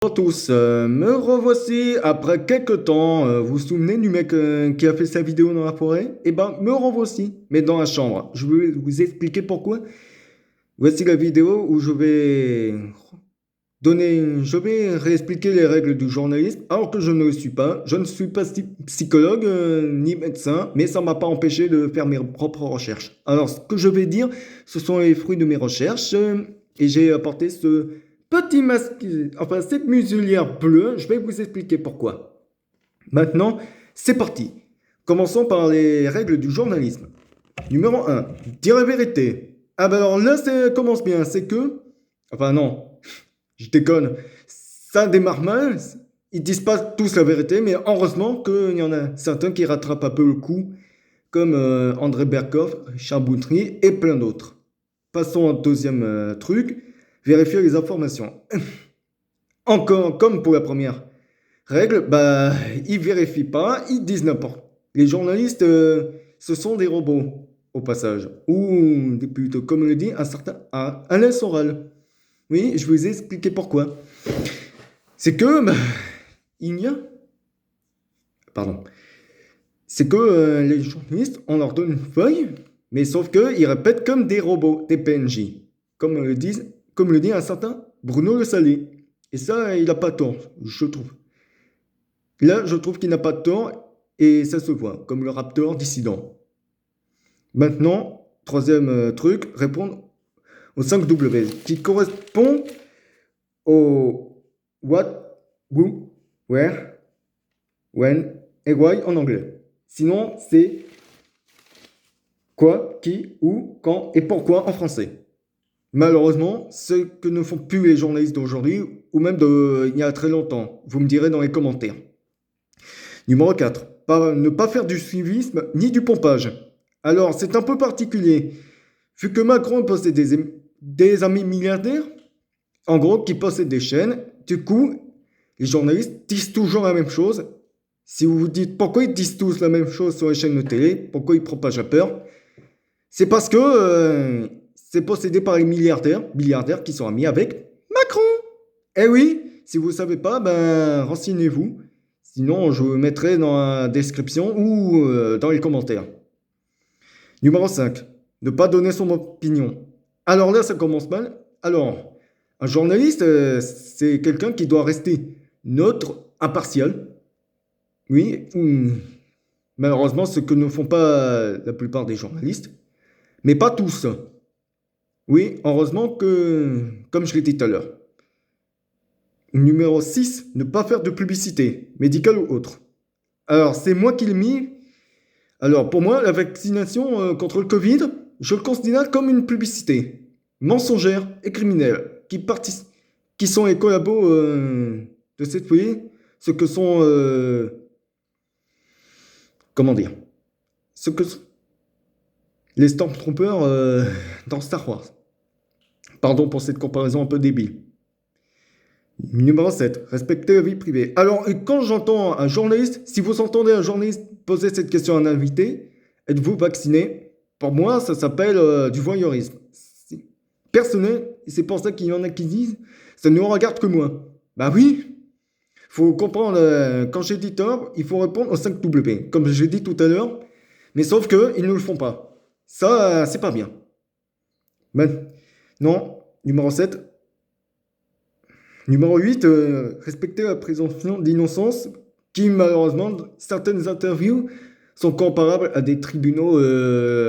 Bonjour à tous, me revoici après quelques temps. Vous vous souvenez du mec qui a fait sa vidéo dans la forêt? Eh ben, me revoici, mais dans la chambre. Je vais vous expliquer pourquoi. Voici la vidéo où je vais réexpliquer les règles du journalisme, alors que je ne le suis pas. Je ne suis pas psychologue ni médecin, mais ça m'a pas empêché de faire mes propres recherches. Alors, ce que je vais dire, ce sont les fruits de mes recherches, et j'ai apporté ce petit masque, enfin cette muselière bleue. Je vais vous expliquer pourquoi. Maintenant, c'est parti. Commençons par les règles du journalisme. Numéro un, dire la vérité. Ah ben alors là, ça commence bien. C'est que... Enfin non, je déconne. Ça démarre mal. Ils disent pas tous la vérité, mais heureusement qu'il y en a certains qui rattrapent un peu le coup, comme André Berkoff, Charles Boutry et plein d'autres. Passons au deuxième truc, vérifier les informations. Encore, comme pour la première règle, bah, ils vérifient pas, ils disent n'importe. Les journalistes, ce sont des robots, au passage. Ou plutôt, comme le dit un certain Alain Soral. Oui, je vous ai expliqué pourquoi. C'est que, bah, il y a... Pardon. C'est que les journalistes, on leur donne une feuille, mais sauf qu'ils répètent comme des robots, des PNJ. Comme le dit un certain Bruno Le Salé. Et ça, il n'a pas tort, je trouve. Là, je trouve qu'il n'a pas de tort et ça se voit, comme le Raptor dissident. Maintenant, troisième truc, répondre aux 5 W, qui correspond au what, who, where, when et why en anglais. Sinon, c'est quoi, qui, où, quand et pourquoi en français. Malheureusement, ce que ne font plus les journalistes d'aujourd'hui, ou même il y a très longtemps. Vous me direz dans les commentaires. Numéro 4. Ne pas faire du suivisme ni du pompage. Alors, c'est un peu particulier. Vu que Macron possède des amis milliardaires, en gros, qui possèdent des chaînes, du coup, les journalistes disent toujours la même chose. Si vous vous dites pourquoi ils disent tous la même chose sur les chaînes de télé, pourquoi ils propagent la peur, c'est parce que c'est possédé par les milliardaires qui sont amis avec Macron. Eh oui, si vous ne savez pas, ben renseignez-vous. Sinon, je vous mettrai dans la description ou dans les commentaires. Numéro 5. Ne pas donner son opinion. Alors là, ça commence mal. Alors, un journaliste, c'est quelqu'un qui doit rester neutre, impartial. Oui, malheureusement, ce que ne font pas la plupart des journalistes. Mais pas tous. Oui, heureusement que, comme je l'ai dit tout à l'heure. Numéro 6. Ne pas faire de publicité, médicale ou autre. Alors, c'est moi qui l'ai mis. Alors, pour moi, la vaccination contre le Covid, je le considère comme une publicité mensongère et criminelle qui sont les collabos de cette folie, ce que sont, comment dire, ce que sont les Stormtroopers dans Star Wars. Pardon pour cette comparaison un peu débile. Numéro 7. Respecter la vie privée. Alors, quand j'entends un journaliste, si vous entendez un journaliste poser cette question à un invité, êtes-vous vacciné? Pour moi, ça s'appelle du voyeurisme. Personnel, et c'est pour ça qu'il y en a qui disent, ça ne regarde que moi. Bah oui, faut comprendre, quand j'ai dit tort, il faut répondre aux 5 W, comme j'ai dit tout à l'heure, mais sauf qu'ils ne le font pas. Ça, c'est pas bien. Ben, non, numéro 7. Numéro 8, respecter la présomption d'innocence, qui malheureusement, certaines interviews sont comparables à des tribunaux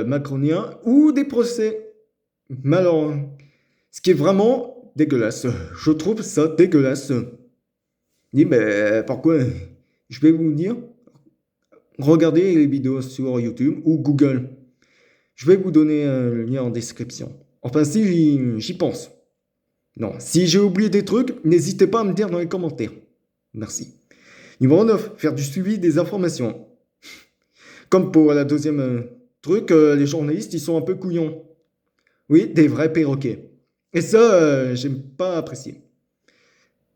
macroniens ou des procès. Malheureusement, ce qui est vraiment dégueulasse. Je trouve ça dégueulasse. Dis, mais pourquoi? Je vais vous dire, regardez les vidéos sur YouTube ou Google. Je vais vous donner le lien en description. Enfin, si j'y pense. Non, si j'ai oublié des trucs, n'hésitez pas à me dire dans les commentaires. Merci. Numéro 9, faire du suivi des informations. Comme pour la deuxième truc, les journalistes, ils sont un peu couillons. Oui, des vrais perroquets. Et ça, j'aime pas apprécier.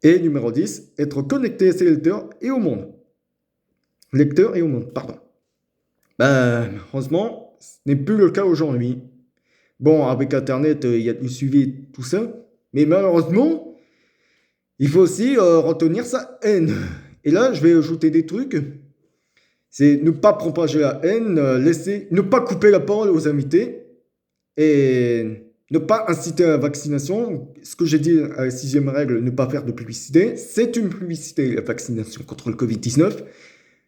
Et numéro 10, être connecté à ses lecteurs et au monde. Lecteurs et au monde, pardon. Ben, heureusement, ce n'est plus le cas aujourd'hui. Bon, avec Internet, il y a du suivi et tout ça. Mais malheureusement, Il faut aussi retenir sa haine. Et là, je vais ajouter des trucs. C'est ne pas propager la haine, ne pas couper la parole aux invités et ne pas inciter à la vaccination. Ce que j'ai dit à la sixième règle, ne pas faire de publicité, c'est une publicité, la vaccination contre le Covid-19.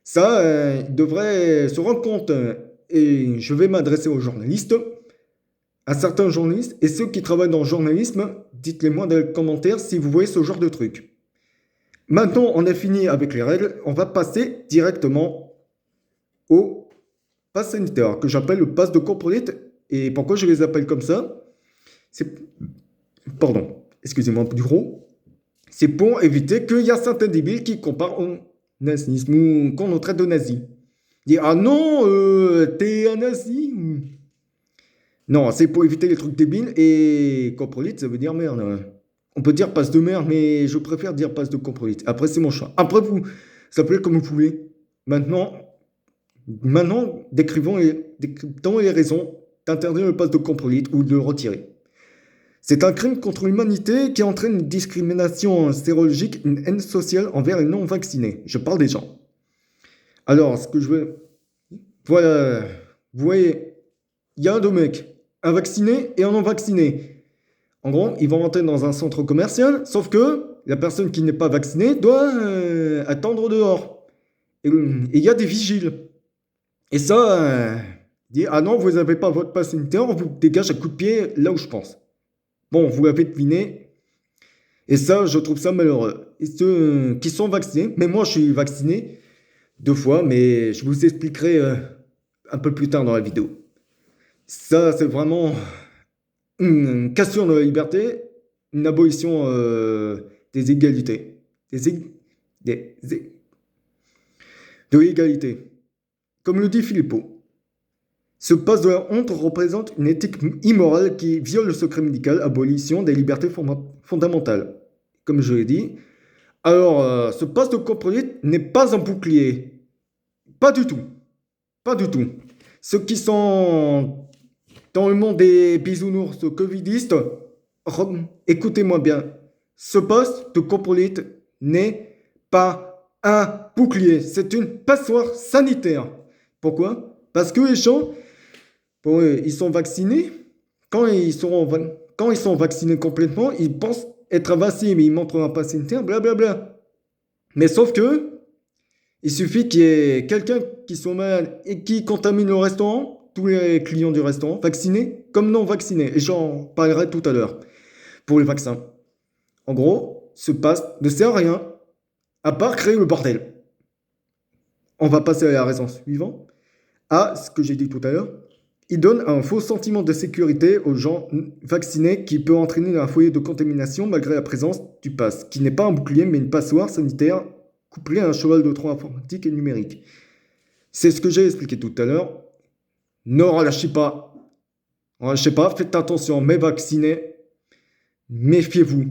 Ça, ils devraient se rendre compte. Et je vais m'adresser aux journalistes, à certains journalistes, et ceux qui travaillent dans le journalisme, dites-les moi dans les commentaires si vous voyez ce genre de truc. Maintenant, on a fini avec les règles, on va passer directement au pass sanitaire, que j'appelle le pass de coprolyte. Et pourquoi je les appelle comme ça? C'est... Pardon, excusez-moi du gros. C'est pour éviter qu'il y a certains débiles qui comparent au nazisme ou qu'on nous traite de nazis. Dire ah non, t'es un nazi. Non, c'est pour éviter les trucs débiles et coprolyte, ça veut dire merde. On peut dire passe de merde, mais je préfère dire passe de coprolyte. Après, c'est mon choix. Après, vous s'appelez comme vous voulez. Maintenant, décryptons les raisons d'interdire le passe de coprolyte ou de le retirer. C'est un crime contre l'humanité qui entraîne une discrimination sérologique, une haine sociale envers les non-vaccinés. Je parle des gens. Alors, ce que je veux... Voilà, vous voyez, il y a deux mecs, un vacciné et un non-vacciné. En gros, ils vont rentrer dans un centre commercial, sauf que la personne qui n'est pas vaccinée doit attendre dehors. Et il y a des vigiles. Et ça, dit, ah non, vous n'avez pas votre passe sanitaire, on vous dégage à coup de pied là où je pense. Bon, vous l'avez deviné. Et ça, je trouve ça malheureux. Et ceux qui sont vaccinés, mais moi je suis vacciné 2 fois, mais je vous expliquerai un peu plus tard dans la vidéo. Ça, c'est vraiment une cassure de la liberté, une abolition des égalités. Des, é- de l'égalité. Comme le dit Philippot, ce passe de la honte représente une éthique immorale qui viole le secret médical, abolition des libertés fondamentales. Comme je l'ai dit, alors ce passe de coprolyte n'est pas un bouclier. Pas du tout. Pas du tout. Ceux qui sont dans le monde des bisounours covidistes, écoutez-moi bien. Ce poste de coprolyte n'est pas un bouclier. C'est une passoire sanitaire. Pourquoi? Parce que les gens, bon, ils sont vaccinés. Quand ils sont vaccinés complètement, ils pensent être vaccinés, mais ils montrent un pass sanitaire, blablabla. Mais sauf que, il suffit qu'il y ait quelqu'un qui soit malade et qui contamine le restaurant, tous les clients du restaurant, vaccinés comme non vaccinés. Et j'en parlerai tout à l'heure pour les vaccins. En gros, ce pass ne sert à rien à part créer le bordel. On va passer à la raison suivante. À ce que j'ai dit tout à l'heure, il donne un faux sentiment de sécurité aux gens vaccinés qui peut entraîner un foyer de contamination malgré la présence du pass, qui n'est pas un bouclier mais une passoire sanitaire couplée à un cheval de Troie informatique et numérique. C'est ce que j'ai expliqué tout à l'heure. Ne relâchez pas. Relâchez pas, faites attention, mais vaccinés, méfiez-vous.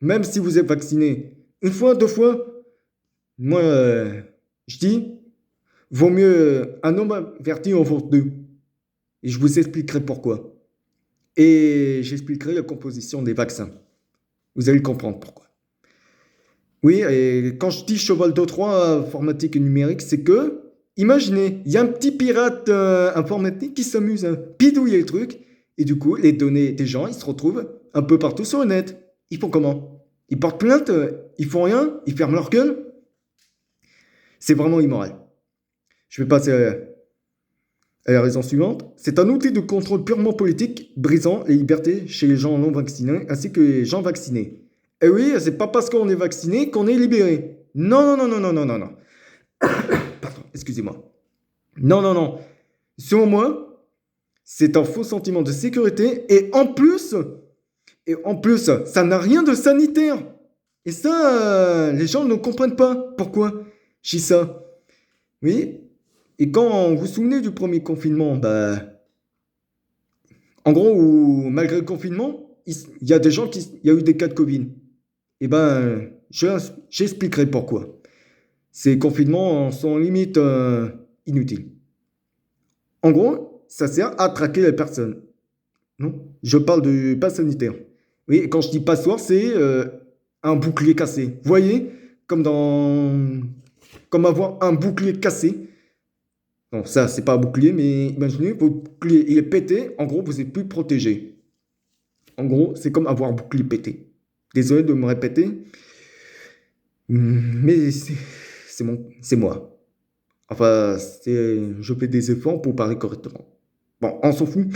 Même si vous êtes vacciné une fois, 2 fois, moi, je dis, vaut mieux un homme averti en vaut deux. Et je vous expliquerai pourquoi. Et j'expliquerai la composition des vaccins. Vous allez comprendre pourquoi. Oui, et quand je dis cheval de Troie informatique et numérique, c'est que, imaginez, il y a un petit pirate informatique qui s'amuse à bidouiller le truc, et du coup, les données des gens, ils se retrouvent un peu partout sur le net. Ils font comment? Ils portent plainte, ils font rien, ils ferment leur gueule. C'est vraiment immoral. Je vais passer à la raison suivante. C'est un outil de contrôle purement politique, brisant les libertés chez les gens non vaccinés ainsi que les gens vaccinés. Et oui, c'est pas parce qu'on est vacciné qu'on est libéré. Non, non, non, non, non, non, non, non. Pardon, excusez-moi. Non, non, non. Selon moi, c'est un faux sentiment de sécurité et en plus, ça n'a rien de sanitaire. Et ça, les gens ne comprennent pas. Pourquoi je dis ça? Oui. Et quand vous vous souvenez du premier confinement, bah, en gros, malgré le confinement, il y a des gens il y a eu des cas de Covid. Et ben, j'expliquerai pourquoi. Ces confinements sont limite inutiles. En gros, ça sert à traquer les personnes. Non? Je parle du pass sanitaire. Oui, et quand je dis passoire, c'est un bouclier cassé. Vous voyez? Comme dans... Comme avoir un bouclier cassé. Bon, ça, c'est pas un bouclier, mais imaginez, votre bouclier, il est pété. En gros, vous n'êtes plus protégé. En gros, c'est comme avoir un bouclier pété. Désolé de me répéter, mais c'est moi. Enfin, je fais des efforts pour parler correctement. Bon, on s'en fout.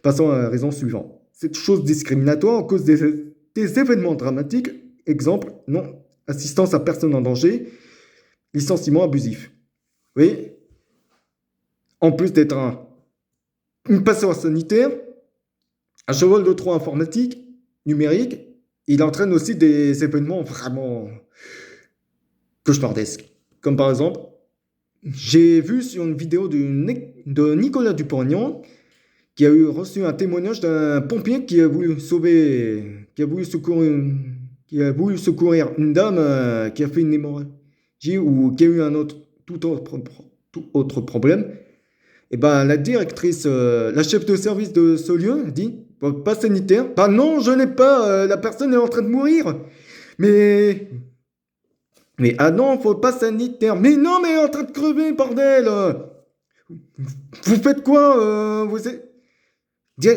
Passons à la raison suivante. Cette chose discriminatoire en cause des événements dramatiques, exemple, non, assistance à personne en danger, licenciement abusif. Oui, en plus d'être une passoire sanitaire, un cheval de Troie informatique, numérique, il entraîne aussi des événements vraiment cauchemardesques. Comme par exemple, j'ai vu sur une vidéo de Nicolas Dupont-Aignan qui a eu reçu un témoignage d'un pompier qui a voulu sauver, qui a voulu secourir une dame qui a fait une hémorragie ou qui a eu tout autre problème. Et ben la directrice, la chef de service de ce lieu dit, pas sanitaire. Bah non, je n'ai pas, la personne est en train de mourir. Mais ah non, faut pas sanitaire. Mais non, mais elle est en train de crever, bordel. Vous faites quoi vous êtes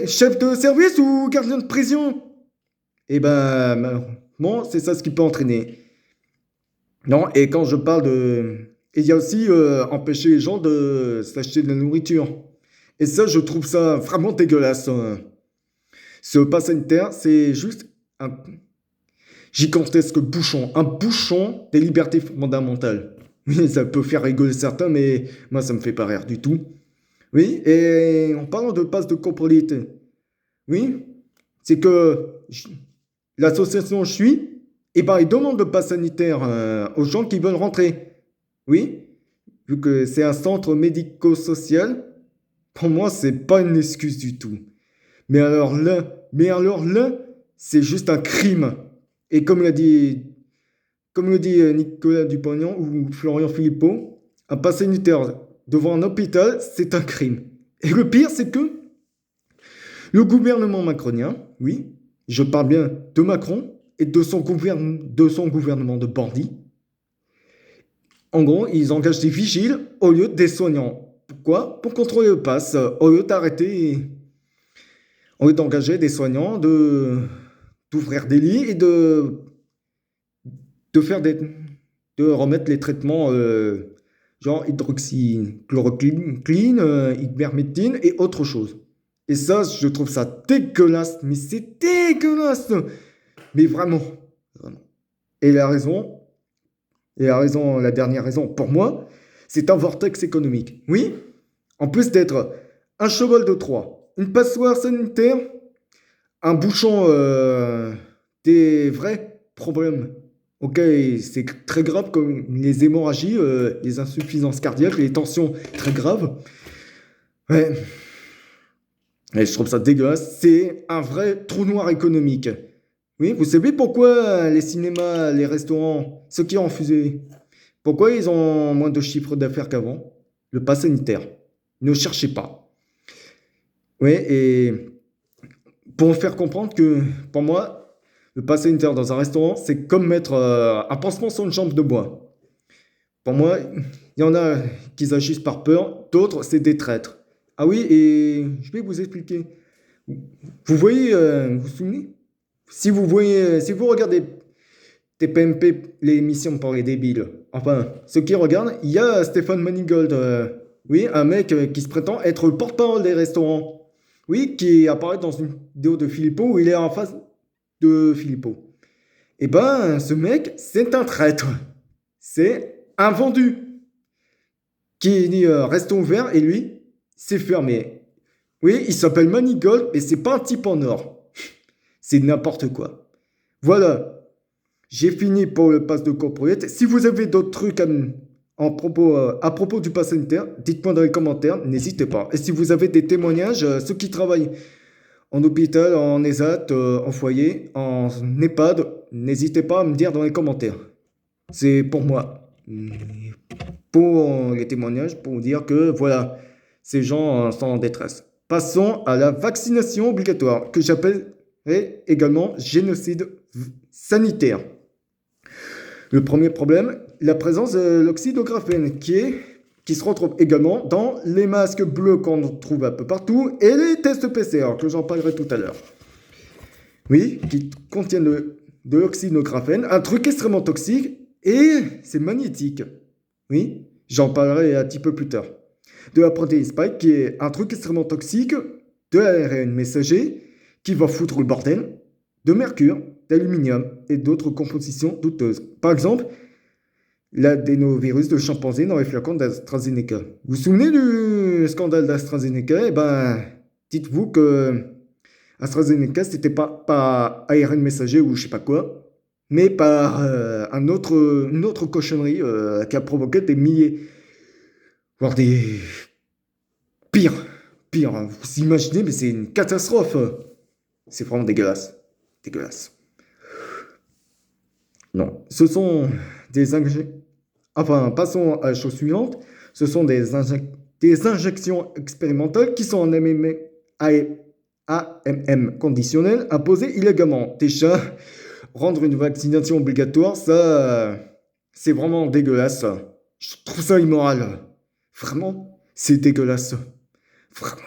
chef de service ou gardien de prison? Eh ben, malheureusement, c'est ça ce qui peut entraîner. Non, et quand je parle de... Et il y a aussi empêcher les gens de s'acheter de la nourriture. Et ça, je trouve ça vraiment dégueulasse. Ce pass sanitaire, c'est juste un gigantesque bouchon. Un bouchon des libertés fondamentales. Oui, ça peut faire rigoler certains, mais moi, ça me fait pas rire du tout. Oui, et en parlant de passe de copropriété, oui, c'est que l'association où je suis, eh ben, ils demandent le pass sanitaire aux gens qui veulent rentrer. Oui, vu que c'est un centre médico-social, pour moi, c'est pas une excuse du tout. Mais alors là, c'est juste un crime. Et comme le dit Nicolas Dupont-Aignan ou Florian Philippot, un pass sanitaire devant un hôpital, c'est un crime. Et le pire, c'est que le gouvernement macronien, oui, je parle bien de Macron et de son gouvernement de bandits. En gros, ils engagent des vigiles au lieu des soignants. Pourquoi? Pour contrôler le pass, au lieu d'engager des soignants, d'ouvrir des lits et de faire des, de remettre les traitements genre hydroxychloroquine, ivermectine et autre chose. Et ça, je trouve ça dégueulasse, mais c'est dégueulasse. Mais vraiment, vraiment. Et la dernière raison, pour moi, c'est un vortex économique. Oui, en plus d'être un cheval de Troie, une passoire sanitaire, un bouchon des vrais problèmes. Ok, c'est très grave comme les hémorragies, les insuffisances cardiaques, les tensions très graves. Ouais, et je trouve ça dégueulasse. C'est un vrai trou noir économique. Oui, vous savez pourquoi les cinémas, les restaurants, ceux qui ont refusé, pourquoi ils ont moins de chiffre d'affaires qu'avant? Le pass sanitaire. Ne cherchez pas. Oui, et pour faire comprendre que, pour moi, le pass sanitaire dans un restaurant, c'est comme mettre un pansement sur une jambe de bois. Pour moi, il y en a qui agissent par peur, d'autres, c'est des traîtres. Ah oui, et je vais vous expliquer. Vous voyez, vous vous souvenez? Si vous regardez TPMP, l'émission pour les débiles, enfin, ceux qui regardent, il y a Stéphane Manigold, oui, un mec qui se prétend être le porte-parole des restaurants, oui, qui apparaît dans une vidéo de Philippot où il est en face de Philippot. Et ben, ce mec, c'est un traître. C'est un vendu qui dit restons ouverts et lui, c'est fermé. Oui, il s'appelle Manigold, mais c'est pas un type en or. C'est n'importe quoi. Voilà, j'ai fini pour le pass de copropriété. Si vous avez d'autres trucs à propos du pass sanitaire, dites-moi dans les commentaires, n'hésitez pas. Et si vous avez des témoignages, ceux qui travaillent en hôpital, en ESAT, en foyer, en EHPAD, n'hésitez pas à me dire dans les commentaires. C'est pour moi. Pour les témoignages, pour dire que voilà, ces gens sont en détresse. Passons à la vaccination obligatoire, que j'appellerais également génocide sanitaire. Le premier problème, la présence de l'oxyde de graphène qui se retrouve également dans les masques bleus qu'on trouve un peu partout et les tests PCR, que j'en parlerai tout à l'heure. Oui, qui contiennent de l'oxyde de graphène, un truc extrêmement toxique et c'est magnétique. Oui, j'en parlerai un petit peu plus tard. De la protéine spike qui est un truc extrêmement toxique, de l'ARN messager qui va foutre le bordel, de mercure, d'aluminium et d'autres compositions douteuses. Par exemple, l'adénovirus de chimpanzé dans les flacons d'AstraZeneca. Vous vous souvenez du scandale d'AstraZeneca? Eh ben, dites-vous que AstraZeneca, c'était pas par ARN messager ou je sais pas quoi, mais par une autre cochonnerie qui a provoqué des milliers, voire des pires, pire. Hein. Vous imaginez, mais c'est une catastrophe. C'est vraiment dégueulasse. Dégueulasse. Non, ce sont des injections. Enfin, passons à la chose suivante. Ce sont des injections expérimentales qui sont en AMM conditionnel imposées illégalement. Déjà, rendre une vaccination obligatoire, ça, c'est vraiment dégueulasse. Je trouve ça immoral. Vraiment, c'est dégueulasse. Vraiment.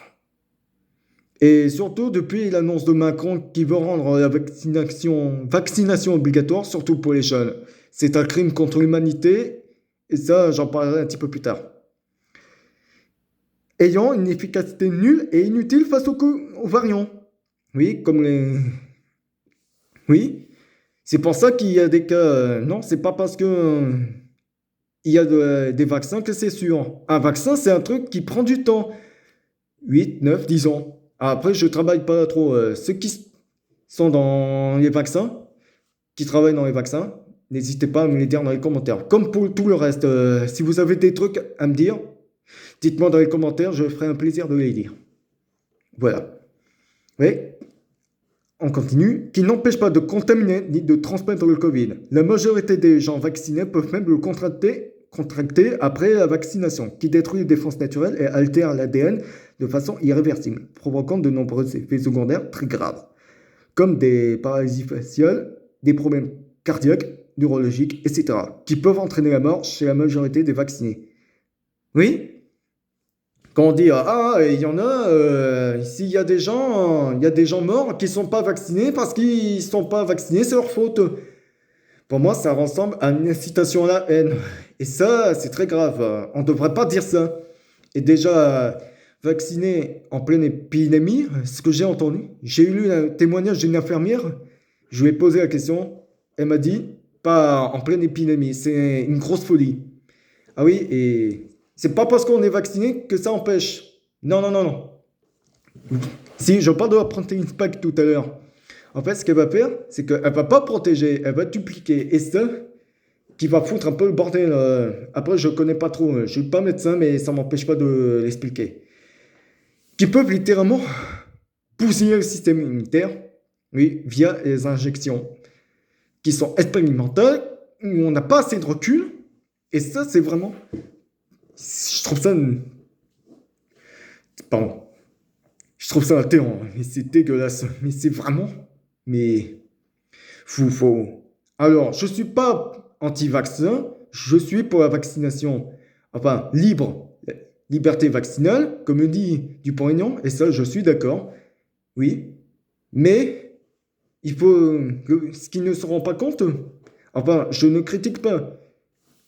Et surtout, depuis l'annonce de Macron qui veut rendre la vaccination obligatoire, surtout pour les jeunes. C'est un crime contre l'humanité, et ça, j'en parlerai un petit peu plus tard. Ayant une efficacité nulle et inutile face aux variants. Oui, comme les... Oui, c'est pour ça qu'il y a des cas... non, c'est pas parce que... il y a des vaccins que c'est sûr. Un vaccin, c'est un truc qui prend du temps. 8, 9, 10 ans. Après, je travaille pas trop. Ceux qui sont dans les vaccins, qui travaillent dans les vaccins, n'hésitez pas à me les dire dans les commentaires. Comme pour tout le reste, si vous avez des trucs à me dire, dites-moi dans les commentaires, je ferai un plaisir de les lire. Voilà. Oui, on continue. Qui n'empêche pas de contaminer ni de transmettre le Covid. La majorité des gens vaccinés peuvent même le contracter après la vaccination, qui détruit les défenses naturelles et altère l'ADN de façon irréversible, provoquant de nombreux effets secondaires très graves, comme des paralysies faciales, des problèmes cardiaques, neurologiques, etc., qui peuvent entraîner la mort chez la majorité des vaccinés. Oui, quand on dit ah il y en a ici il y a des gens morts qui sont pas vaccinés parce qu'ils sont pas vaccinés, c'est leur faute. Pour moi, ça ressemble à une incitation à la haine. Et ça, c'est très grave. On ne devrait pas dire ça. Et déjà, vacciner en pleine épidémie, ce que j'ai entendu, j'ai eu un témoignage d'une infirmière. Je lui ai posé la question. Elle m'a dit, pas en pleine épidémie, c'est une grosse folie. Ah oui, et c'est pas parce qu'on est vacciné que ça empêche. Non, non, non, non. Si, je parle de la protéine spike tout à l'heure. En fait, ce qu'elle va faire, c'est qu'elle va pas protéger, elle va dupliquer. Et ça, qui va foutre un peu le bordel. Après, je connais pas trop, je suis pas médecin, mais ça m'empêche pas de l'expliquer. Qui peuvent littéralement bousiller le système immunitaire, oui, via les injections, qui sont expérimentales, où on n'a pas assez de recul. Et ça, c'est vraiment... Je trouve ça... Pardon. Je trouve ça atterrant, mais c'est dégueulasse. Mais c'est vraiment... Mais... Fou. Alors, je suis pas anti-vaccin, je suis pour la vaccination. Enfin, libre. Liberté vaccinale, comme le dit Dupont-Aignan, et ça, je suis d'accord. Oui. Mais, il faut... ce qu'ils ne se rend pas compte... Enfin, je ne critique pas.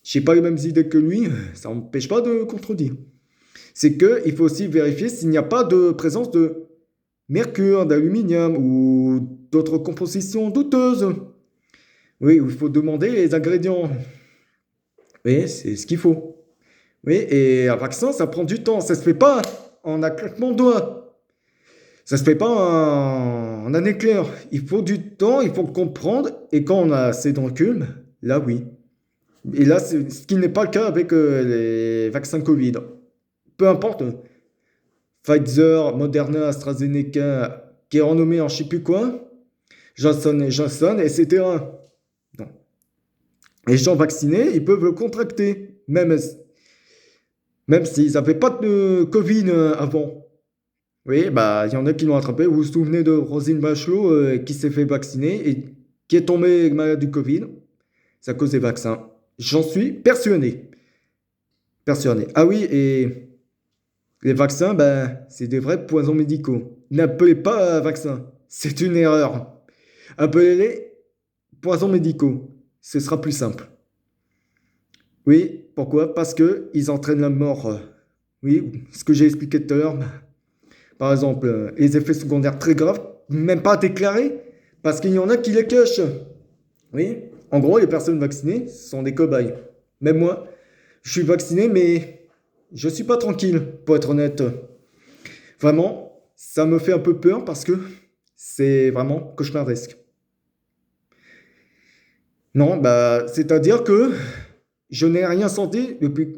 Je n'ai pas les mêmes idées que lui, ça n'empêche pas de contredire. C'est qu'il faut aussi vérifier s'il n'y a pas de présence de mercure, d'aluminium ou d'autres compositions douteuses. Oui, il faut demander les ingrédients. Oui, c'est ce qu'il faut. Oui, et un vaccin, ça prend du temps. Ça se fait pas en un claquement de doigts. Ça se fait pas en un éclair. Il faut du temps, il faut comprendre. Et quand on a assez de recul, là, oui. Et là, c'est ce qui n'est pas le cas avec les vaccins Covid. Peu importe, Pfizer, Moderna, AstraZeneca, qui est renommé en je sais plus quoi, Johnson Johnson, etc. Non. Les gens vaccinés, ils peuvent le contracter, même s'ils n'avaient pas de Covid avant. Oui, bah, il y en a qui l'ont attrapé. Vous vous souvenez de Roselyne Bachelot qui s'est fait vacciner et qui est tombée malade du Covid. c'est à cause des vaccins. J'en suis persuadé. Persuadé. Ah oui, et les vaccins, ben, c'est des vrais poisons médicaux. N'appelez pas vaccin. C'est une erreur. Appelez-les poisons médicaux. Ce sera plus simple. Oui, pourquoi? Parce que ils entraînent la mort. Oui, ce que j'ai expliqué tout à l'heure. Par exemple, les effets secondaires très graves, même pas déclarés, parce qu'il y en a qui les cachent. Oui, en gros, les personnes vaccinées sont des cobayes. Même moi, je suis vacciné, mais je suis pas tranquille, pour être honnête. Vraiment, ça me fait un peu peur parce que c'est vraiment cauchemardesque. Non, bah, c'est-à-dire que je n'ai rien senti depuis que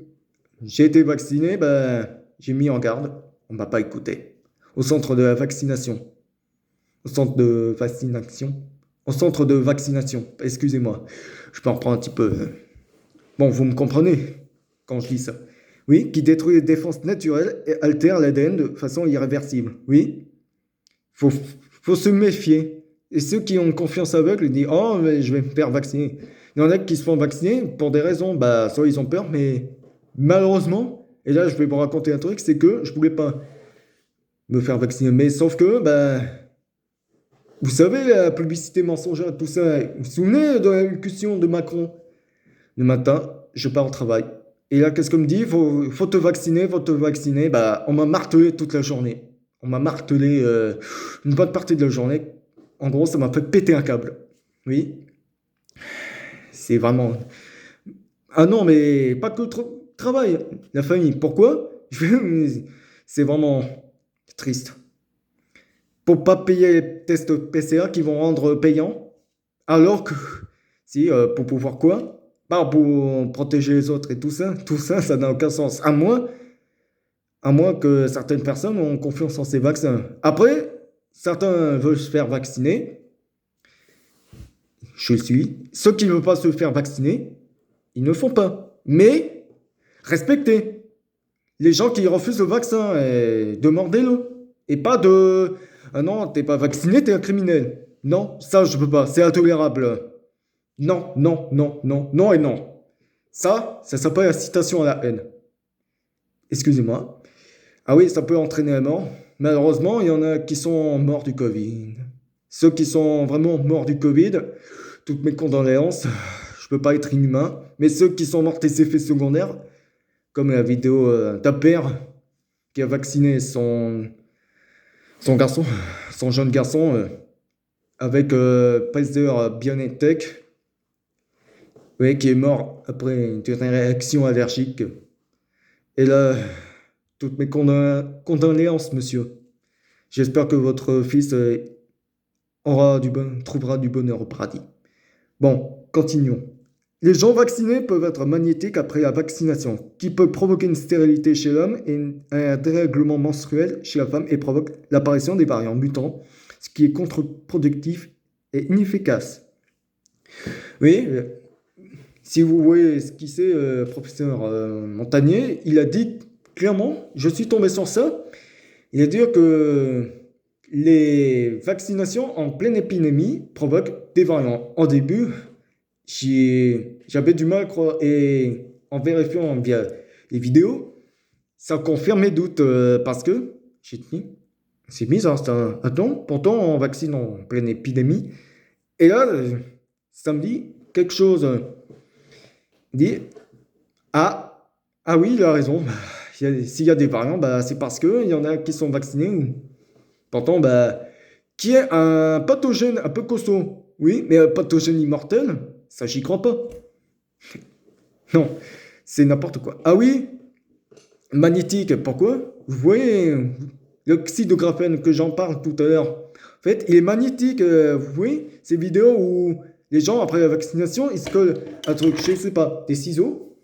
j'ai été vacciné, bah, j'ai mis en garde, on m'a pas écouté. Au centre de la vaccination. Au centre de vaccination. Au centre de vaccination, excusez-moi. Je peux en reprendre un petit peu. Bon, vous me comprenez quand je dis ça. Oui, qui détruit les défenses naturelles et altère l'ADN de façon irréversible. Oui, faut, faut se méfier. Et ceux qui ont une confiance aveugle, ils disent oh, mais je vais me faire vacciner. Il y en a qui se font vacciner pour des raisons, bah, soit ils ont peur, mais malheureusement, et là je vais vous raconter un truc, c'est que je ne voulais pas me faire vacciner. Mais sauf que, bah, vous savez, la publicité mensongère, tout ça, vous vous souvenez de l'allocution de Macron? Le matin, je pars au travail. Et là, qu'est-ce qu'on me dit? Faut te vacciner, faut te vacciner. Bah, on m'a martelé toute la journée. On m'a martelé une bonne partie de la journée. En gros, ça m'a fait péter un câble. Oui, c'est vraiment. Ah non, mais pas que le travail, la famille. Pourquoi? C'est vraiment triste. Pour pas payer les tests PCR qui vont rendre payants, alors que si pour pouvoir quoi? Pas pour protéger les autres et tout ça, ça n'a aucun sens. À moins que certaines personnes ont confiance en ces vaccins. Après, certains veulent se faire vacciner. Je suis. Ceux qui ne veulent pas se faire vacciner, ils ne le font pas. Mais respectez les gens qui refusent le vaccin et demandez-le. Et pas de ah non, t'es pas vacciné, t'es un criminel. Non, ça je peux pas, c'est intolérable. Non, non, non, non, non et non. Ça s'appelle incitation à la haine. Excusez-moi. Ah oui, ça peut entraîner la mort. Malheureusement, il y en a qui sont morts du Covid. Ceux qui sont vraiment morts du Covid, toutes mes condoléances, je peux pas être inhumain. Mais ceux qui sont morts des effets secondaires, comme la vidéo d'un père qui a vacciné son garçon, son jeune garçon, avec Pfizer BioNTech, oui, qui est mort après une réaction allergique. Et là, toutes mes condoléances, monsieur. J'espère que votre fils trouvera du bonheur au paradis. Bon, continuons. Les gens vaccinés peuvent être magnétiques après la vaccination, qui peut provoquer une stérilité chez l'homme et un dérèglement menstruel chez la femme et provoque l'apparition des variants mutants, ce qui est contre-productif et inefficace. Oui, si vous voyez ce qu'il sait, professeur Montagnier, il a dit clairement, je suis tombé sur ça, il a dit que les vaccinations en pleine épidémie provoquent des variants. Au début, j'avais du mal à croire et en vérifiant via les vidéos, ça confirme mes doutes parce que j'ai dit, c'est bizarre, attends, pourtant on vaccine en pleine épidémie et là, ça me dit quelque chose. Il dit, ah, ah oui, il a raison. S'il y a des variants, bah, c'est parce qu'il y en a qui sont vaccinés. Pourtant, bah, qui est un pathogène un peu costaud. Oui, mais un pathogène immortel, ça, j'y crois pas. Non, c'est n'importe quoi. Ah oui, magnétique, pourquoi? Vous voyez l'oxyde de graphène que j'en parle tout à l'heure. En fait, il est magnétique. Vous voyez ces vidéos où les gens, après la vaccination, ils se collent un truc, je sais pas, des ciseaux,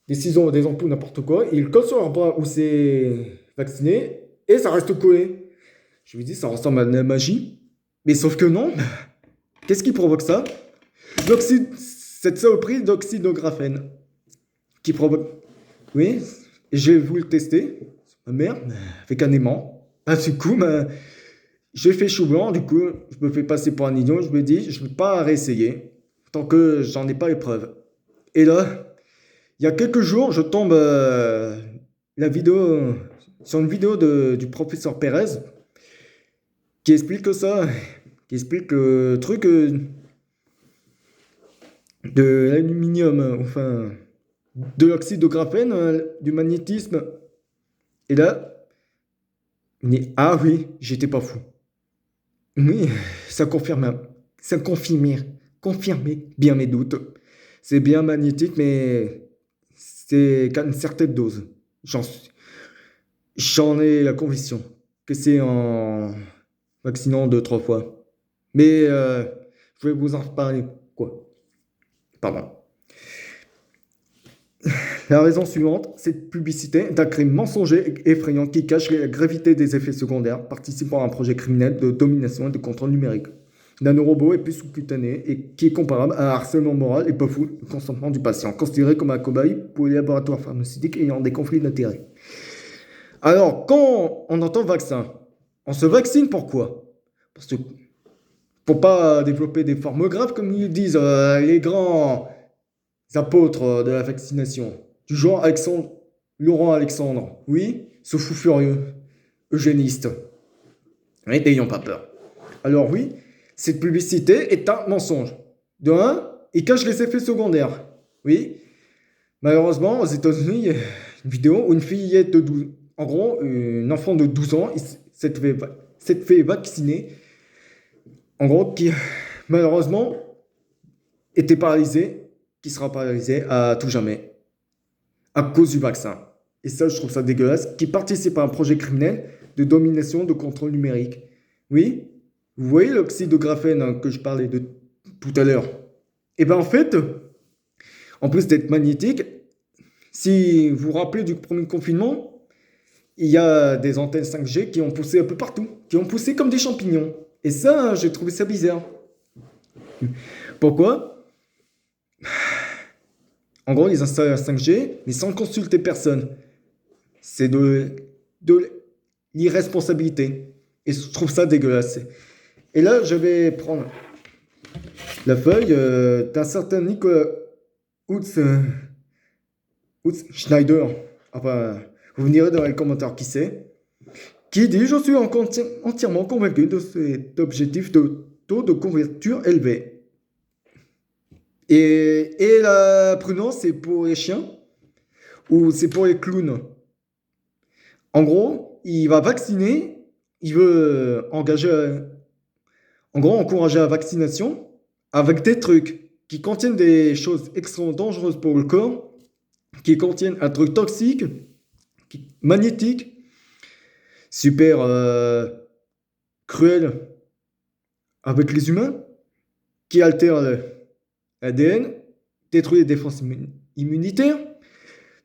des ampoules, n'importe quoi. Ils le collent sur leur bras où c'est vacciné et ça reste collé. Je me dis, ça ressemble à de la magie. Mais sauf que non. Qu'est-ce qui provoque ça? Cette saloperie d'oxyde de graphène qui provoque. Oui, j'ai voulu le tester. Ma mère, avec un aimant. Ah, du coup, j'ai fait chou blanc. Du coup, je me fais passer pour un idiot. Je me dis, je ne vais pas réessayer. tant que j'en ai pas les preuves. Et là, il y a quelques jours, je tombe la vidéo, sur une vidéo du professeur Pérez qui explique ça, qui explique le truc de l'aluminium, enfin, de l'oxyde de graphène, du magnétisme. Et là, ah oui, j'étais pas fou. Oui, ça confirme, confirmait bien mes doutes. C'est bien magnétique, mais c'est qu'à une certaine dose. J'en suis- J'en ai la conviction que c'est en vaccinant deux, trois fois. Mais je vais vous en reparler. Quoi? Pardon. La raison suivante, cette publicité est un crime mensonger et effrayant qui cache la gravité des effets secondaires participant à un projet criminel de domination et de contrôle numérique. Nanorobot est plus sous-cutané et qui est comparable à un harcèlement moral et bafoue le consentement du patient, considéré comme un cobaye pour les laboratoires pharmaceutiques ayant des conflits d'intérêts. Alors, quand on entend vaccin, on se vaccine pourquoi? Parce que pour pas développer des formes graves, comme ils disent les grands apôtres de la vaccination, du genre Laurent Alexandre, oui, ce fou furieux, eugéniste. Mais n'ayons pas peur. Alors oui, cette publicité est un mensonge. De un, il cache les effets secondaires. Oui, malheureusement, aux États-Unis, il y a une vidéo où une fillette de 12, en gros, une enfant de 12 ans, s'est fait vacciner, en gros, qui malheureusement était paralysée, qui sera paralysée à tout jamais, à cause du vaccin. Et ça, je trouve ça dégueulasse, qui participe à un projet criminel de domination, de contrôle numérique. Oui, vous voyez l'oxyde de graphène que je parlais de tout à l'heure. Et bien en fait, en plus d'être magnétique, si vous vous rappelez du premier confinement, il y a des antennes 5G qui ont poussé un peu partout, qui ont poussé comme des champignons. Et ça, j'ai trouvé ça bizarre. Pourquoi? En gros, ils installent la 5G, mais sans consulter personne. C'est de l'irresponsabilité. Et je trouve ça dégueulasse. Et là, je vais prendre la feuille d'un certain Nicolas Utz, Schneider. Enfin, vous me direz dans les commentaires qui c'est. Qui dit: Je suis entièrement convaincu de cet objectif de taux de couverture élevé. Et la prudence, c'est pour les chiens ou c'est pour les clowns? En gros, il va vacciner, il veut en gros, encourager la vaccination avec des trucs qui contiennent des choses extrêmement dangereuses pour le corps, qui contiennent un truc toxique, magnétique, super cruel avec les humains, qui altère l'ADN, détruit les défenses immunitaires,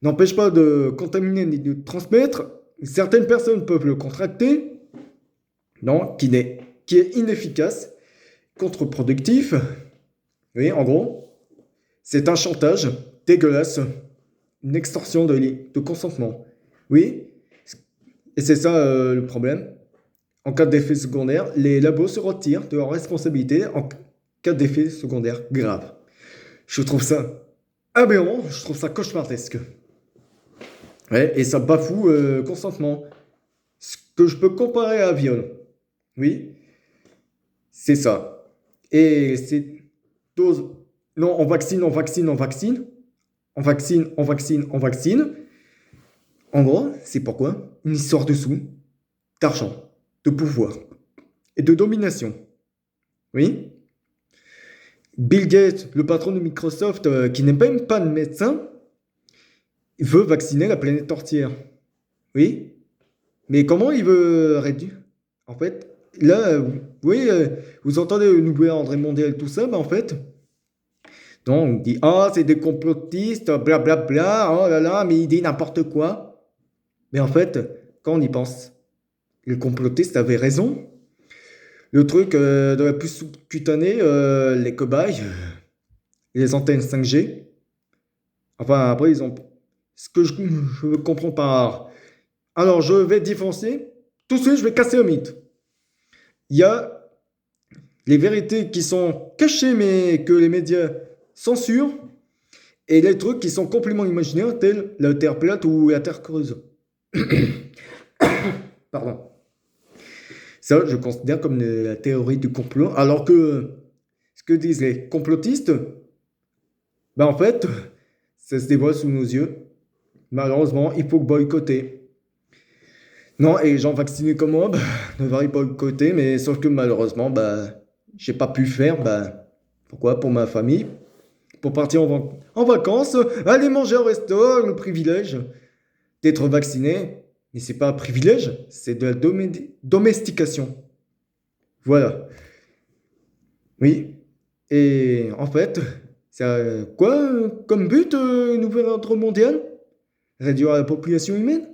n'empêche pas de contaminer ni de transmettre. Certaines personnes peuvent le contracter, non, qui est inefficace, contre-productif. Oui, en gros, c'est un chantage dégueulasse, une extorsion de consentement. Oui, et c'est ça le problème. En cas d'effet secondaire, les labos se retirent de leurs responsabilités en cas d'effet secondaire grave. Je trouve ça aberrant, je trouve ça cauchemardesque. Ouais, et ça bafoue consentement. Ce que je peux comparer à un viol. Oui, c'est ça. Et c'est dose. Non, on vaccine, on vaccine, on vaccine. On vaccine, on vaccine, on vaccine. En gros, c'est pourquoi une histoire de sous, d'argent, de pouvoir et de domination. Oui. Bill Gates, le patron de Microsoft, qui n'est même pas de médecin, veut vacciner la planète entière. Oui. Mais comment il veut réduire? En fait, là, oui, vous entendez le nouvel ordre mondial et tout ça, mais en fait, non, on dit: Ah, c'est des complotistes, blablabla, bla, bla, oh là là, mais il dit n'importe quoi. Mais en fait, quand on y pense, les complotistes avaient raison. Le truc de la puce cutanée, les cobayes, les antennes 5G. Enfin, après, ils ont. Ce que je comprends pas. Alors, je vais défoncer. Tout de suite, je vais casser le mythe. Il y a les vérités qui sont cachées mais que les médias censurent, et les trucs qui sont complètement imaginaires, tels la Terre plate ou la Terre creuse. Pardon. Ça, je considère comme la théorie du complot, alors que ce que disent les complotistes, ben en fait, ça se dévoile sous nos yeux. Malheureusement, il faut boycotter. Non, et les gens vaccinés comme moi, bah, devraient boycotter, mais sauf que malheureusement, bah, j'ai pas pu faire, bah, pourquoi? Pour ma famille, pour partir en vacances, aller manger au resto, le privilège d'être vacciné. Mais c'est pas un privilège, c'est de la domestication. Voilà. Oui. Et en fait, ça a quoi comme but, nouvel ordre mondial? Réduire la population humaine?